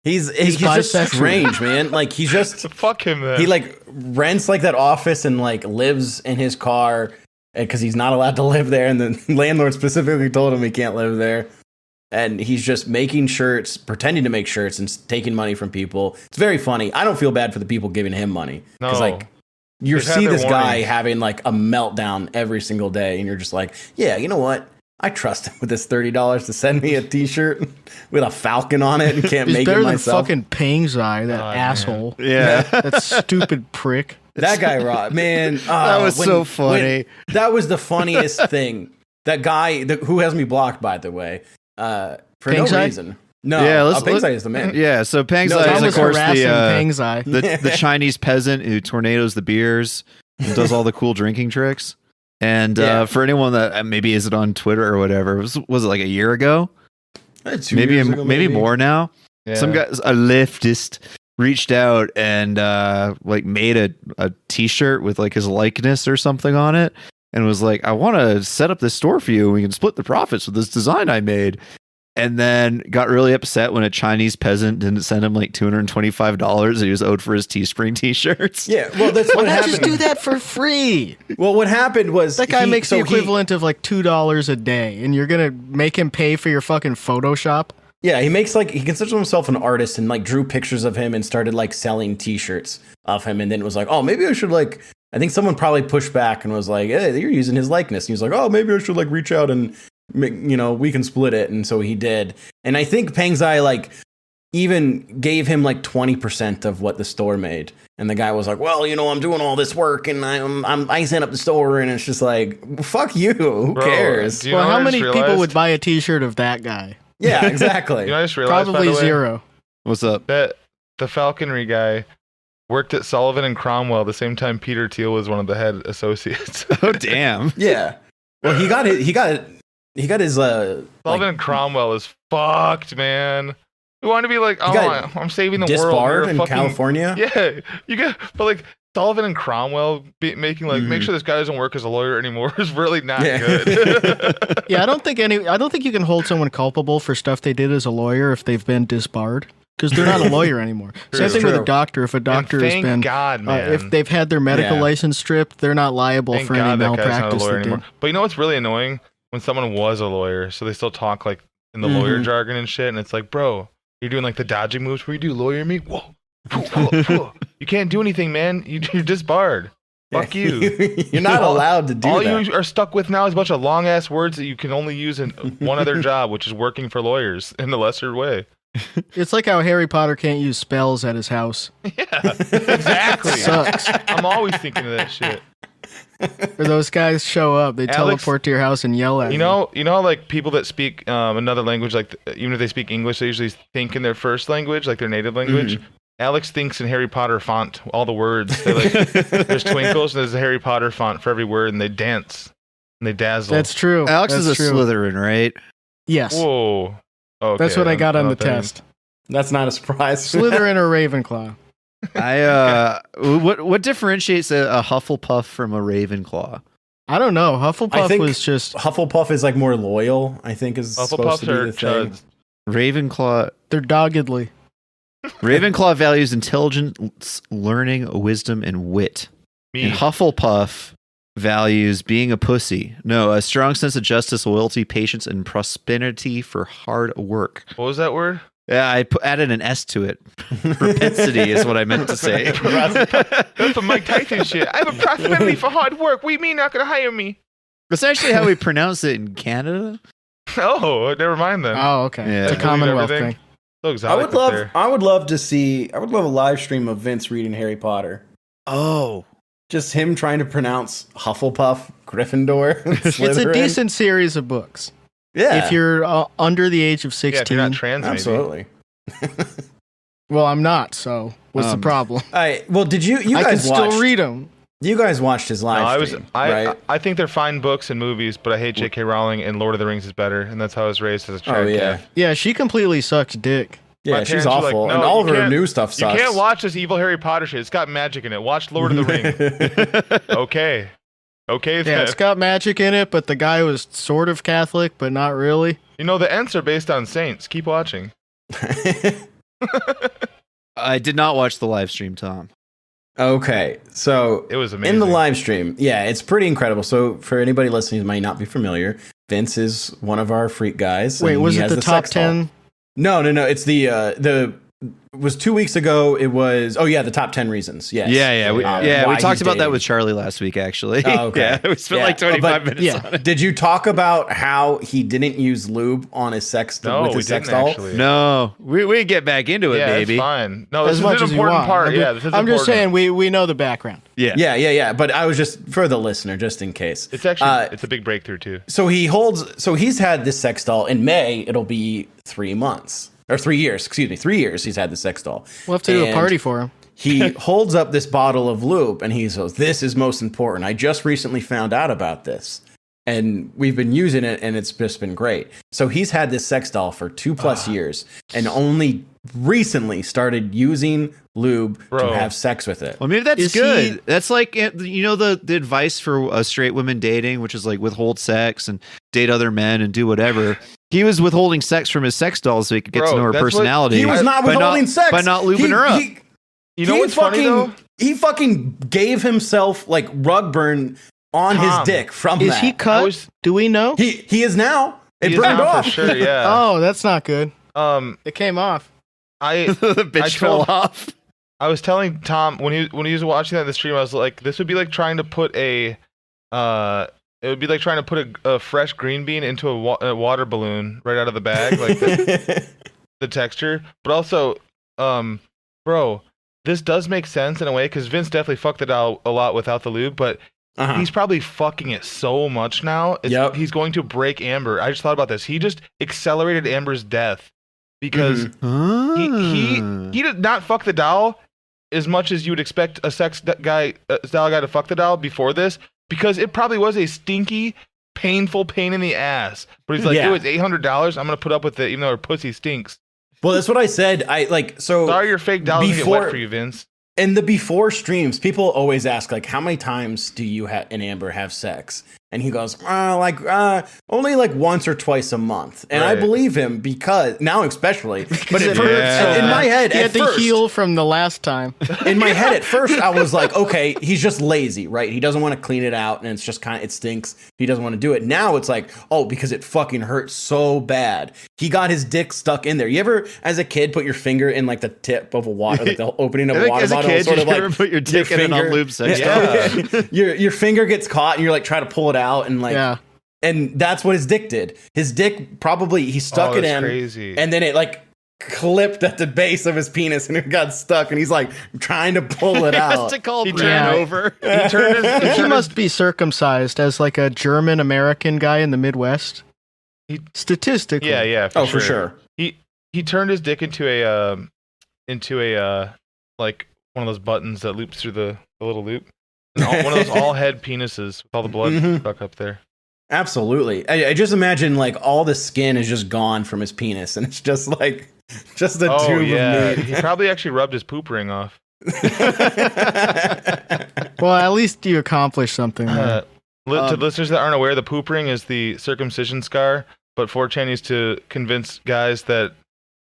He's just strange, man. Like he's just fuck him then. He like rents like that office and like lives in his car because he's not allowed to live there, and the landlord specifically told him he can't live there. And he's just making shirts, pretending to make shirts, and taking money from people. It's very funny. I don't feel bad for the people giving him money because like you see this guy having like a meltdown every single day, and you're just like, yeah, you know what? I trust him with this $30 to send me a T-shirt with a falcon on it and can't make it myself. He's better than fucking Pangzai, that asshole. Man. Yeah. That stupid prick. That guy, man. That was so funny. That was the funniest thing. That guy, who has me blocked, by the way, for Pangzai? no reason. No, Pangzai is the man. Yeah, so Pangzai is, of course, Pangzai. the Chinese peasant who tornadoes the beers and does all the cool drinking tricks. And for anyone that maybe isn't on Twitter or whatever, was it like a year ago? Maybe more now. Yeah. Some guy, a leftist, reached out and like made a T-shirt with like his likeness or something on it, and was like, "I want to set up this store for you. And we can split the profits with this design I made." And then got really upset when a Chinese peasant didn't send him like $225 that he was owed for his Teespring T-shirts. Yeah, well, that's what happened. Just do that for free. Well, what happened was that guy makes the equivalent of like $2 a day, and you're gonna make him pay for your fucking Photoshop. Yeah, he considers himself an artist and like drew pictures of him and started like selling T-shirts of him, and then it was like, oh, maybe I should like. I think someone probably pushed back and was like, hey, you're using his likeness. And he was like, oh, maybe I should like reach out and. We can split it, and so he did. And I think Pangzai like even gave him like 20% of what the store made. And the guy was like, "Well, I'm doing all this work, and I set up the store," and it's just like, "Fuck you, who cares?" Well, how many people would buy a T-shirt of that guy? Yeah, exactly. I just realized, probably zero. What's up? That the falconry guy worked at Sullivan and Cromwell the same time Peter Thiel was one of the head associates. Oh, damn. Yeah. Well, he got his Sullivan and Cromwell is fucked, man. We want to be like, I'm saving the world. Disbarred in California? Yeah. But like Sullivan and Cromwell making like make sure this guy doesn't work as a lawyer anymore is really not good. Yeah, I don't think you can hold someone culpable for stuff they did as a lawyer if they've been disbarred. Because they're not a lawyer anymore. Same thing with a doctor. If a doctor has been, if they've had their medical license stripped, they're not liable for any malpractice they did. But you know what's really annoying? When someone was a lawyer, so they still talk like in the lawyer jargon and shit, and it's like, bro, you're doing like the dodging moves where you do lawyer me. Whoa. You can't do anything, man. You're disbarred. Fuck you. You're not allowed to do All that. you are stuck with now is a bunch of long ass words that you can only use in one other job, which is working for lawyers in a lesser way. It's like how Harry Potter can't use spells at his house. Yeah, exactly. Sucks. I'm always thinking of that shit. Or those guys show up, they Alex, teleport to your house and yell at you know, like people that speak another language, like even if they speak English, they usually think in their first language, like their native language. Alex thinks in Harry Potter font, all the words. They like, there's twinkles, and there's a Harry Potter font for every word, and they dance and they dazzle. That's true. Alex That's is a true. Slytherin, right? Yes. Whoa. Okay, That's what I got on the know what that test. That's not a surprise. Slytherin or Ravenclaw? What differentiates a Hufflepuff from a Ravenclaw? I don't know. I Hufflepuff think was just Hufflepuff is like more loyal. I think is supposed Hufflepuffs to be are the thing. chuds. they're doggedly. Ravenclaw values intelligence, learning, wisdom, and wit. Me. And Hufflepuff values being a pussy. No, a strong sense of justice, loyalty, patience, and prosperity for hard work. What was that word? Yeah, I added an S to it. Propensity is what I meant to say. That's some Mike Tyson shit. I have a prosperity for hard work. What do you mean not gonna hire me? That's actually how we pronounce it in Canada. Oh, never mind then. Oh, okay. Yeah. It's a Commonwealth Everything. thing. So exotic I would love. there. I would love to see. I would love a live stream of Vince reading Harry Potter. Oh. Just him trying to pronounce Hufflepuff, Gryffindor, It's a Slytherin. decent series of books. Yeah, If you're under the age of Yeah, if 16. you're not trans, maybe. absolutely. Well, I'm not, so what's the problem? All right. Well, did you I can guys watch? still read them. You guys watched his No, live stream, right? I think they're fine books and movies, but I hate J.K. Rowling, and Lord of the Rings is better, and that's how I was raised as a child. Oh yeah, Yeah, she completely sucks dick. yeah. My She's parents were like, awful, "No, and all of you her can't- new stuff You sucks. can't watch this evil Harry Potter shit. It's got magic in it. Watch Lord of the Rings. Okay. Okay, Yeah, then. it's got magic in it, but the guy was sort of Catholic, but not really. You know, the Ents are based on saints. Keep watching. I did not watch the live stream, Tom. Okay, so It was amazing. in the live stream, yeah, it's pretty incredible. So for anybody listening who might not be familiar, Vince is one of our freak guys. Wait, and was he it has the top sex doll. 10? No. It's the it was 2 weeks ago. It was the top 10 reasons. Yes. Yeah, we why talked he's about that dating. with Charlie last week, actually. Oh, okay. Yeah, we spent Yeah, like 25 but- minutes on it. Did you talk about how he didn't use lube on his sex No, with we his sex didn't doll? actually. No, we get back into it, Yeah, baby. it's fine. No, As this much is as an you important want. part. I'm Yeah, just- this is I'm just important. saying, we know the background. Yeah. Yeah. But I was just for the listener, just in case. It's actually Uh, it's a big breakthrough too. So he's had this sex doll. In May, it'll be 3 months. Or 3 years, excuse me. 3 years he's had the sex doll. We'll have to do a And party for him. He holds up this bottle of lube and he says, "This is most important. I just recently found out about this. And we've been using it and it's just been great." So he's had this sex doll for 2+ years and only recently started using lube Bro. to have sex with it. Well, maybe that's Is good. he- That's like, the advice for straight women dating, which is like withhold sex and date other men and do whatever. He was withholding sex from his sex doll so he could get Bro, to know her that's what- personality. He was not by withholding sex. by not lubing her up. You know what's funny though? He fucking gave himself like rug burn on his Tom, dick from Is that. he cut? was- Do we know? He is now. It He is burned now off. for sure. Yeah. Oh, that's not good. It It came off. the bitch I fell told- off. I was telling Tom when he was watching that in the stream, I was like, this would be like trying to put it would be like trying to put a fresh green bean into a water balloon right out of the bag, like the texture. But also, bro, this does make sense in a way because Vince definitely fucked it out a lot without the lube, but Uh-huh. he's probably fucking it so much now. Yep. He's going to break Amber. I just thought about this. He just accelerated Amber's death because he did not fuck the doll as much as you would expect a doll guy to fuck the doll before this, because it probably was a stinky, painful pain in the ass. But he's like, Yeah. it was $800. I'm gonna put up with it, even though her pussy stinks. Well, that's what I said. Sorry, your fake doll doesn't get before- wet for you, Vince. In the before streams, people always ask like, how many times do you and Amber have sex? And he goes, only like once or twice a month. And I Right. believe him because now, especially, but at it first, hurts so in my head, He at had to first, heal from the last time. in my head at first, I was like, okay, he's just lazy, right? He doesn't want to clean it out, and it's just kind of, it stinks. He doesn't want to do it. Now it's like, oh, because it fucking hurts so bad. He got his dick stuck in there. You ever, as a kid, put your finger in like the tip of a water, like the opening of I a think water as a bottle, kid, sort you of like ever put your dick in an finger- unlubed sex Yeah. your finger gets caught, and you're like trying to pull it out, and like, Yeah. and that's what his dick did. His dick probably he stuck it that's in, crazy. and then it like clipped at the base of his penis, and it got stuck. And he's like trying to pull it He has out. to call He Brian turned- over. He turned his, He must be circumcised as like a German American guy in the Midwest. He- Statistically. yeah, For sure. He turned his dick into a like one of those buttons that loops through the little loop. One of those all head penises with all the blood Mhm. stuck up there. Absolutely. I just imagine like all the skin is just gone from his penis, and it's just like just a Oh tube yeah, of he probably actually rubbed his poop ring off. meat. Well, at least you accomplished something. there. To listeners that aren't aware, the poop ring is the circumcision scar, but 4chan used to convince guys that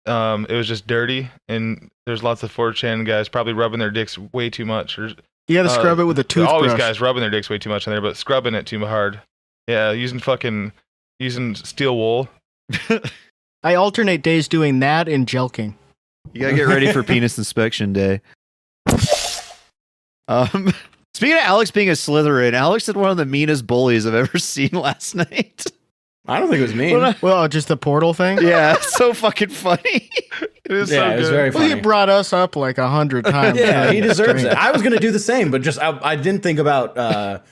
it was just dirty, and there's lots of 4chan guys probably rubbing their dicks way too much. Or You got to scrub it with a toothbrush. always guys rubbing their dicks way too much in there, but scrubbing it too hard. Yeah, using steel wool. I alternate days doing that and jelking. You gotta get ready for penis inspection day. Speaking of Alex being a Slytherin, Alex had one of the meanest bullies I've ever seen last night. I don't think it was me. Well, just the portal thing? Yeah, it's so fucking funny. It is Yeah, so it was good. very Well, he funny. brought us up like 100 times. Yeah, he deserves it. I was gonna do the same, but just I didn't think about.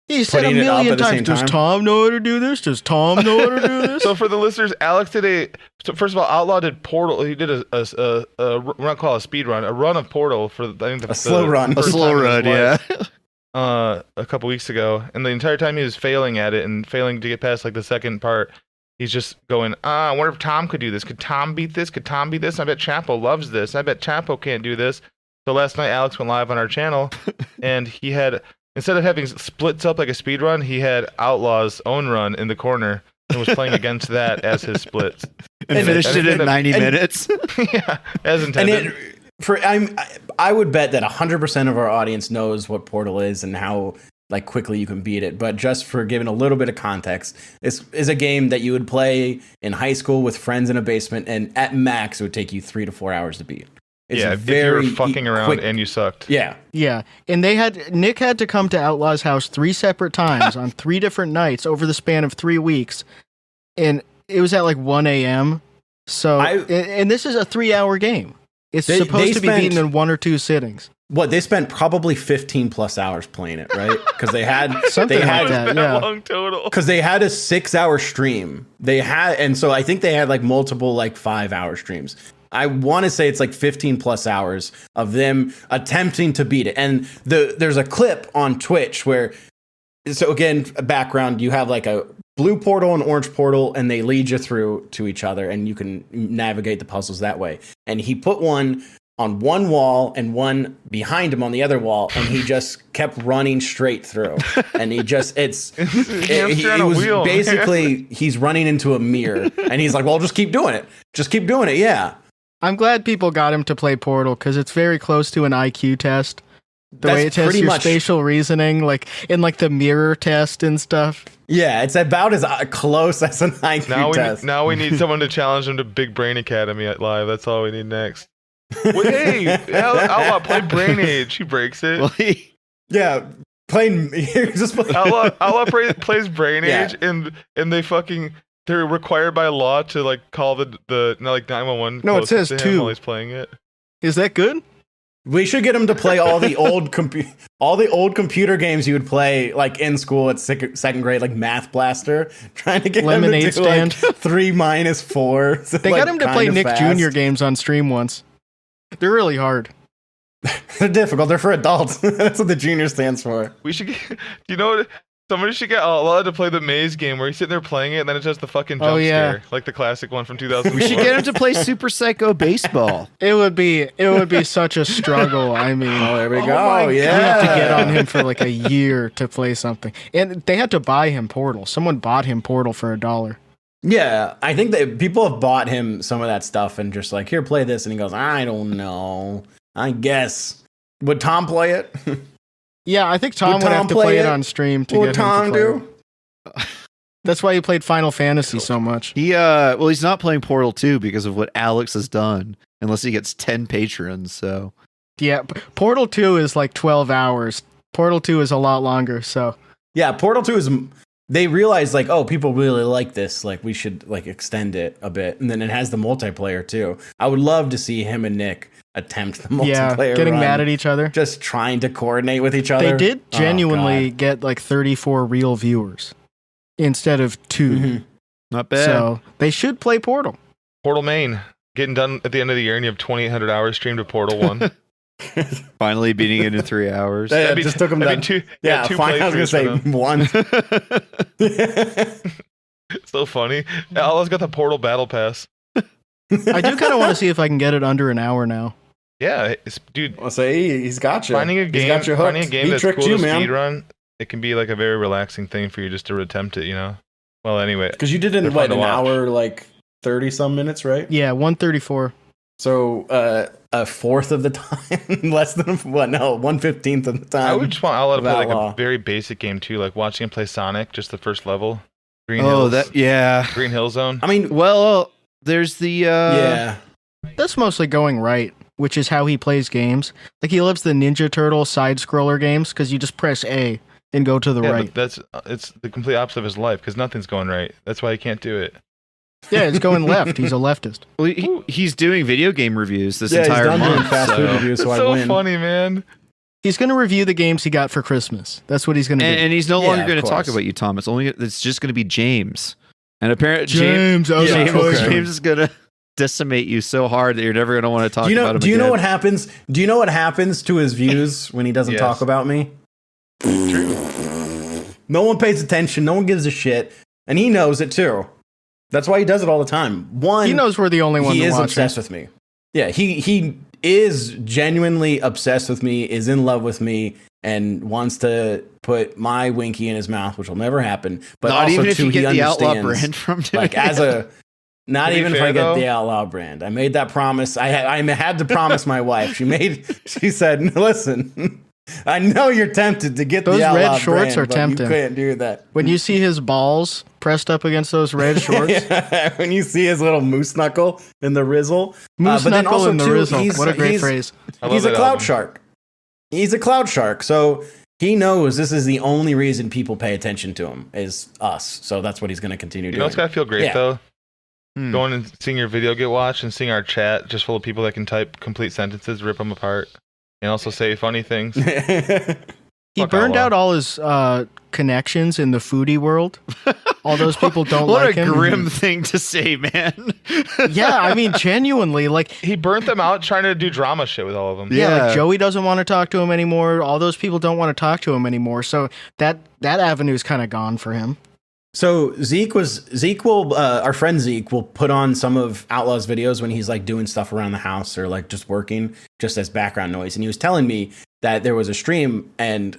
He said a Putting it up million at the same times, does time? Tom know how to do this? Does Tom know how to do this? So for the listeners, Alex did first of all, Outlaw did Portal. He did we're not call it a speed run, a run of Portal for I think A slow run. A first slow time in run, his yeah. life, a couple weeks ago, and the entire time he was failing at it and failing to get past like the second part. He's just going, I wonder if Tom could do this. Could Tom beat this? Could Tom beat this? I bet Chapo loves this. I bet Chapo can't do this. So last night, Alex went live on our channel, and he had, instead of having splits up like a speed run, he had Outlaw's own run in the corner and was playing against that as his splits. And finished it in 90 minutes. Yeah, as And intended. I would bet that 100% of our audience knows what Portal is and how like quickly you can beat it. But just for giving a little bit of context, this is a game that you would play in high school with friends in a basement, and at max it would take you 3 to 4 hours to beat. It's Yeah, if you very were fucking around quick. and you sucked. Yeah, Yeah, and Nick had to come to Outlaw's house 3 separate times on 3 different nights over the span of 3 weeks, and it was at like 1 a.m. So, and this is a 3-hour game. It's They supposed to be spent- beaten in 1 or 2 sittings. what they spent probably 15 plus hours playing it, right? Because they had Something like that. That Yeah. long total. because they had a 6-hour stream. And so I think they had like multiple like 5-hour streams. I want to say it's like 15 plus hours of them attempting to beat it. And there's a clip on Twitch where, so again, background, you have like a blue portal and orange portal, and they lead you through to each other, and you can navigate the puzzles that way. And he put one on one wall and one behind him on the other wall, and he just kept running straight through. And he just, Hamster on a was wheel. basically, he's running into a mirror, and he's like, well, just keep doing it. Just keep doing it. Yeah. I'm glad people got him to play Portal because it's very close to an IQ test. The way it That's tests pretty your much- spatial reasoning, like in like the mirror test and stuff. Yeah. It's about as close as an IQ test. Now we need someone to challenge him to Big Brain Academy at live. That's all we need next. Wait, hey, Outlaw, play Brain Age. He breaks it. Well, Yeah. Playing, just play. Outlaw plays Brain Yeah. Age, and they're required by law to like call the 911. No, it closest says to him 2. while he's playing it. Is that good? We should get him to play all the old computer games you would play like in school at second grade, like Math Blaster. Trying to get Lemonade him to do like Stand. 3 minus 4. They got him to play Nick Jr. games on stream once. They're really hard. They're difficult. They're for adults. That's what the junior stands for. We should get. You know what? Somebody should get Outlaw to play the maze game where he's sitting there playing it and then it's just the fucking jump scare, like the classic one from 2004. We should get him to play Super Psycho Baseball. It would be such a struggle. I mean, there we go. You Yeah. have to get on him for like a year to play something, and they had to buy him Portal. Someone bought him Portal for $1. Yeah, I think that people have bought him some of that stuff and just like, here, play this, and he goes, I don't know. I guess. Would Tom play it? Yeah, I think Tom would have to play it on stream to get him to play it. That's why he played Final Fantasy so much. He's not playing Portal 2 because of what Alex has done, unless he gets 10 patrons. So yeah, Portal 2 is like 12 hours. Portal 2 is a lot longer. So yeah, Portal 2 is. They realized like, oh, people really like this. Like, we should like extend it a bit, and then it has the multiplayer too. I would love to see him and Nick attempt the multiplayer. Getting run, mad at each other, just trying to coordinate with each other. They did genuinely get like 34 real viewers instead of 2. Mhm. not bad. So they should play Portal. Portal main getting done at the end of the year, and you have 2,800 hours streamed to Portal 1. Finally beating it in 3 hours. Yeah, That'd it be- just took him that'd that. be two- Yeah, two fine. I was gonna playthroughs say one. So funny. Outlaw's got the Portal Battle Pass. I do kind of want to see if I can get it under an hour now. Yeah, dude. I'll say he's got you. Finding a He's game, got you hooked. finding a game He that's tricked cool you, to man. speedrun, it can be like a very relaxing thing for you just to attempt it. You know. Well, anyway, Because you did it in They're what, fun an to watch. hour, like 30 some minutes, right? Yeah, 134. So a fourth of the time, less than what? No, 1/15 of the time. I would just want Outlaw to of play like Outlaw. a very basic game too, like watching him play Sonic, just the first level. Green Oh, Hills, yeah. Green Hill Zone. I mean, Well, there's the yeah. That's mostly going right, which is how he plays games. Like he loves the Ninja Turtle side scroller games because you just press A and go to the Yeah, right. but it's the complete opposite of his life because nothing's going right. That's why he can't do it. Yeah, it's going left. He's a leftist. Well, he's doing video game reviews this Yeah, he's entire done doing month. fast food so- reviews, so It's I so win. funny, man. He's going to review the games he got for Christmas. That's what he's going to do. And he's no Yeah, longer of going to talk course. about you, Tom. It's just going to be James. And apparently, James, I was Yeah, a James, okay. James is going to decimate you so hard that you're never going to want to talk about him Do you know again. what happens? Do you know what happens to his views when he doesn't Yes. talk about me? No one pays attention. No one gives a shit, and he knows it too. That's why he does it all the time. One, He knows we're the only one he to is watch obsessed with me. Yeah, he is genuinely obsessed with me, is in love with me, and wants to put my winky in his mouth, which will never happen. But Not also even if too, you he get the Outlaw understands, brand from doing like as a. Not To be even if fair, I get though- the Outlaw brand. I made that promise. I had to promise my wife. She said, "Listen, I know you're tempted to get Those the Outlaw red shorts brand, are but tempting. You can't do that." When you see his balls pressed up against those red shorts, Yeah, when you see his little moose knuckle in the rizzle, moose but then knuckle also in the too, rizzle. What a great phrase. I love He's a that cloud album. shark. He's a cloud shark. So he knows this is the only reason people pay attention to him is us. So that's what he's going to continue You doing. know what's gotta feel great Yeah. though? Hmm. Going and seeing your video get watched and seeing our chat just full of people that can type complete sentences, rip them apart, and also say funny things. He Fuck burned Outlaw. out all his connections in the foodie world. All those people don't What like a him. grim thing to say, man. Yeah, I mean, genuinely, like, He burnt them out trying to do drama shit with all of them. yeah, Yeah. like Joey doesn't want to talk to him anymore. All those people don't want to talk to him anymore. So that avenue's kind of gone for him. So Zeke will our friend Zeke will put on some of Outlaw's videos when he's like doing stuff around the house or like just working just as background noise. And he was telling me that there was a stream and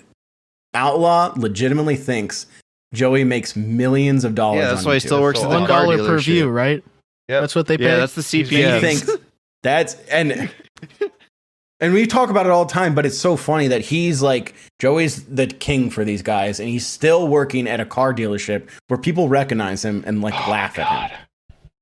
Outlaw legitimately thinks Joey makes millions of dollars. Yeah, that's on way he YouTube. still works at the $1 car per dealership. view, right? Yep. That's what they pay. Yeah, that's the He CPM. thinks that's and we talk about it all the time, but it's so funny that he's like Joey's the king for these guys, and he's still working at a car dealership where people recognize him and like laugh at him.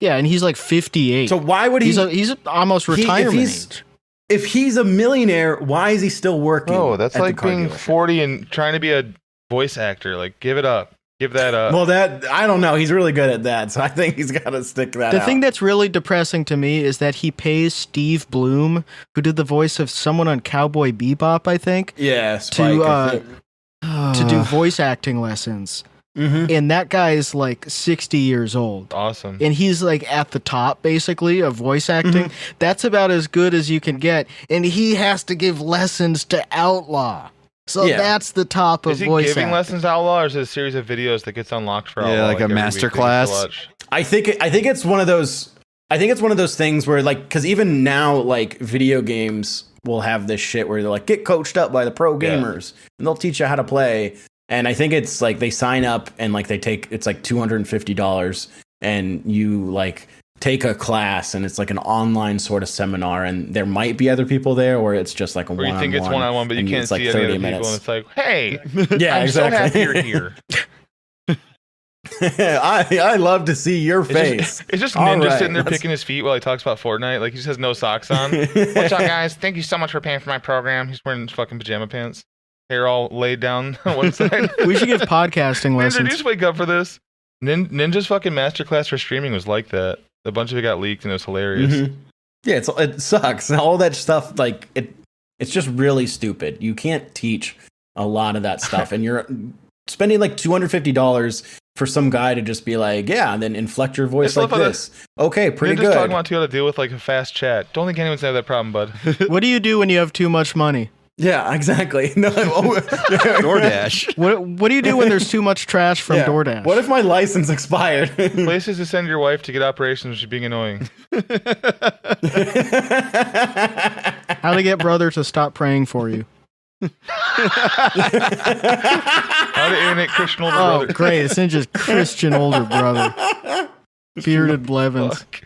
Yeah, and he's like 58. So why would he? he's almost retirement age. If he's a millionaire, why is he still working? Oh, that's at the like car being dealership? 40 and trying to be a voice actor. Like, give it up. Give that up. Well, that I don't know. He's really good at that, so I think he's got to stick that The out. thing that's really depressing to me is that he pays Steve Bloom, who did the voice of someone on Cowboy Bebop, I think, yeah, Spike, I think. to do voice acting lessons. Mhm. And that guy is like 60 years old. Awesome. And he's like at the top basically of voice acting. That's about as good as you can get. And he has to give lessons to Outlaw. So that's the top of Is he voice giving acting. lessons, Outlaw, or is it a series of videos that gets unlocked for Outlaw? like a every master week they get to class? watch? I think it's one of those. I think it's one of those things where, like, because even now, like, video games will have this shit where they're like, get coached up by the pro gamers, and they'll teach you how to play. And I think it's like they sign up and like they take, it's like $250, and you like take a class, and it's like an online sort of seminar, and there might be other people there, or it's just like a one-on-one. Or you think it's one-on-one, but you can't see any other people, and it's like, hey, yeah, I'm exactly. so happy you're here. I love to see your face. It's just All Ninja right, sitting there let's- picking his feet while he talks about Fortnite. Like, he just has no socks on. What's up, guys? Thank you so much for paying for my program. He's wearing fucking pajama pants. Hair all laid down on one side. We should give podcasting Ninja, lessons. did you just wake up for this? Ninja's fucking masterclass for streaming was like that. A bunch of it got leaked, and it was hilarious. Mhm. Yeah, it sucks. All that stuff, like, it's just really stupid. You can't teach a lot of that stuff, and you're spending like $250 for some guy to just be like, yeah, and then inflect your voice like this. Okay, pretty Ninja's good. talking about how to deal with like a fast chat. Don't think anyone's have that problem, bud. What do you do when you have too much money? Yeah, exactly. No, DoorDash. What do you do when there's too much trash from Yeah. DoorDash? What if my license expired? Places to send your wife to get operations, which is being annoying. How to get brother to stop praying for you? How to internet Christian older Oh, brother. great! It's Ninja's Christian older brother, bearded Blevins. Fuck.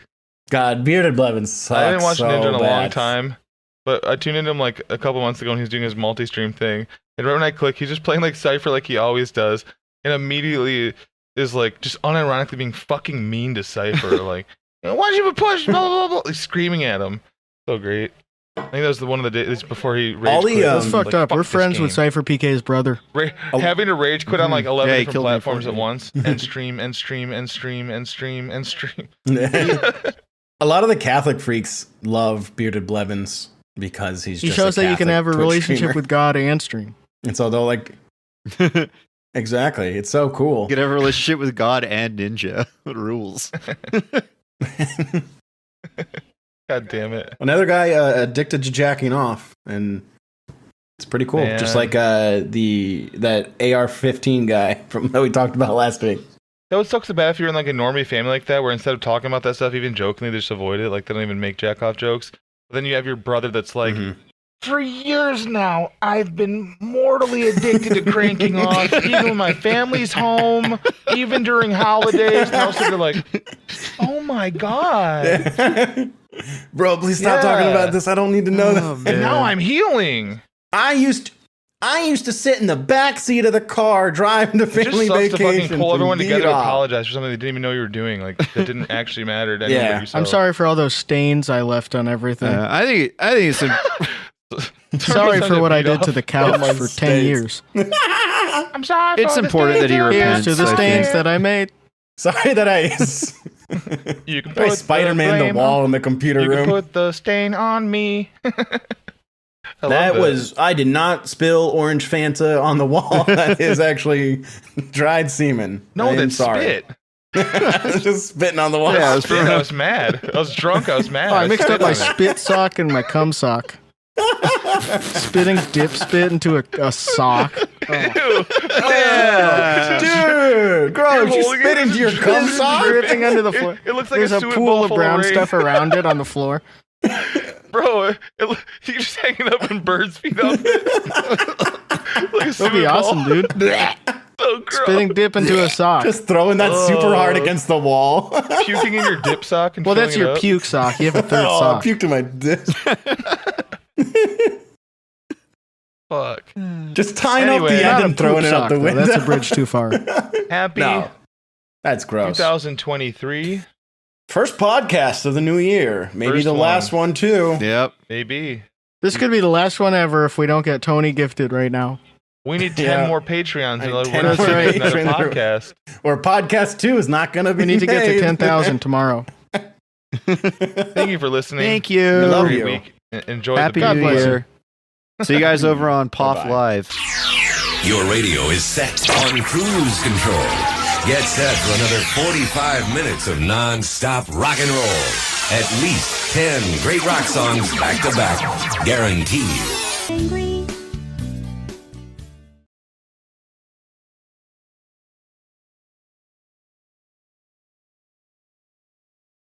God, bearded Blevins sucks. I haven't watched so Ninja in a long bad. time, but I tuned into him like a couple months ago when he was doing his multi-stream thing. And right when I click, he's just playing like Cypher like he always does, and immediately is like just unironically being fucking mean to Cypher, like, why'd you even push? Blah blah blah, like, screaming at him. So great. I think that was one of the days before he rage All the, quit. That's fucked Like, up. fuck We're this friends with game. Cypher PK's brother. Having to rage quit on like 11 Yeah, he different killed me platforms for at it. once, and stream and stream and stream and stream and stream. A lot of the Catholic freaks love bearded Blevins because he's He just shows a that you can Catholic have a Twitch relationship streamer. with God and stream. And so they'll like, exactly. It's so cool. You can have a relationship with God and Ninja. What rules? God damn it. Another guy addicted to jacking off, and it's pretty cool. Man. Just like that AR-15 guy from that we talked about last week. That would suck so bad if you're in like a normie family like that, where instead of talking about that stuff, even jokingly, they just avoid it. Like, they don't even make jack off jokes. But then you have your brother that's like, for years now, I've been mortally addicted to cranking off, even when my family's home, even during holidays. And also they're like, oh my God. Bro, please stop talking about this. I don't need to know that. And now I'm healing. I used to sit in the back seat of the car driving to It just family sucks to vacation. fucking pull everyone beat together to off. apologize for something they didn't even know you were doing. Like, that didn't actually matter to anyone Yeah. but yourself. I'm sorry for all those stains I left on everything. I think it's Sorry for what I did to the couch my for 10 stains. years. I'm sorry. It's for the important that he stains. Here's repents. to the I stains think. that I made. Sorry that I You can I put Spider-Man the blame wall in the computer You can room. put the stain on me. I did not spill orange Fanta on the wall. That is actually dried semen. No, I am that's sorry. spit. I was just spitting on the wall. Yeah, I was mad. I was drunk. I was mad. Oh, I mixed up my spit spit sock and my cum sock. Spitting dip spit into a sock. on it. Dude, gross. You holding spit it, into your it's cum just sock? Dripping under the floor. It looks like There's a a suet pool bowl of full brown rain. stuff around it on the floor. Bro, you're just hanging up in bird's feet out there. Like a That'd be suet awesome, ball. dude. So gross. Spitting dip into a sock. Just throwing that super hard against the wall. Puking in your dip sock and Well, that's filling it your up. puke sock. You have a third Oh, I sock. puked in my dick. Fuck. Just tying up Anyway. the Not end a and throwing poop it out sock, the though. window. That's a bridge too far. Happy No, that's gross. 2023. First podcast of the new year. Maybe First the one. last one too. Yep. Maybe. This could be the last one ever if we don't get Tony gifted right now. We need 10 Yeah. more Patreons. I need We're 10 not more doing another Patreons. podcast. Or podcast 2 is not going to be We need to get to made. 10,000 tomorrow. Thank you for listening. Thank you. We love Every you. week. Enjoy Happy the God New bless Year. See you guys over on POF Bye-bye. Live. Your radio is set on cruise control. Get set for another 45 minutes of non-stop rock and roll. At least 10 great rock songs back to back. Guaranteed.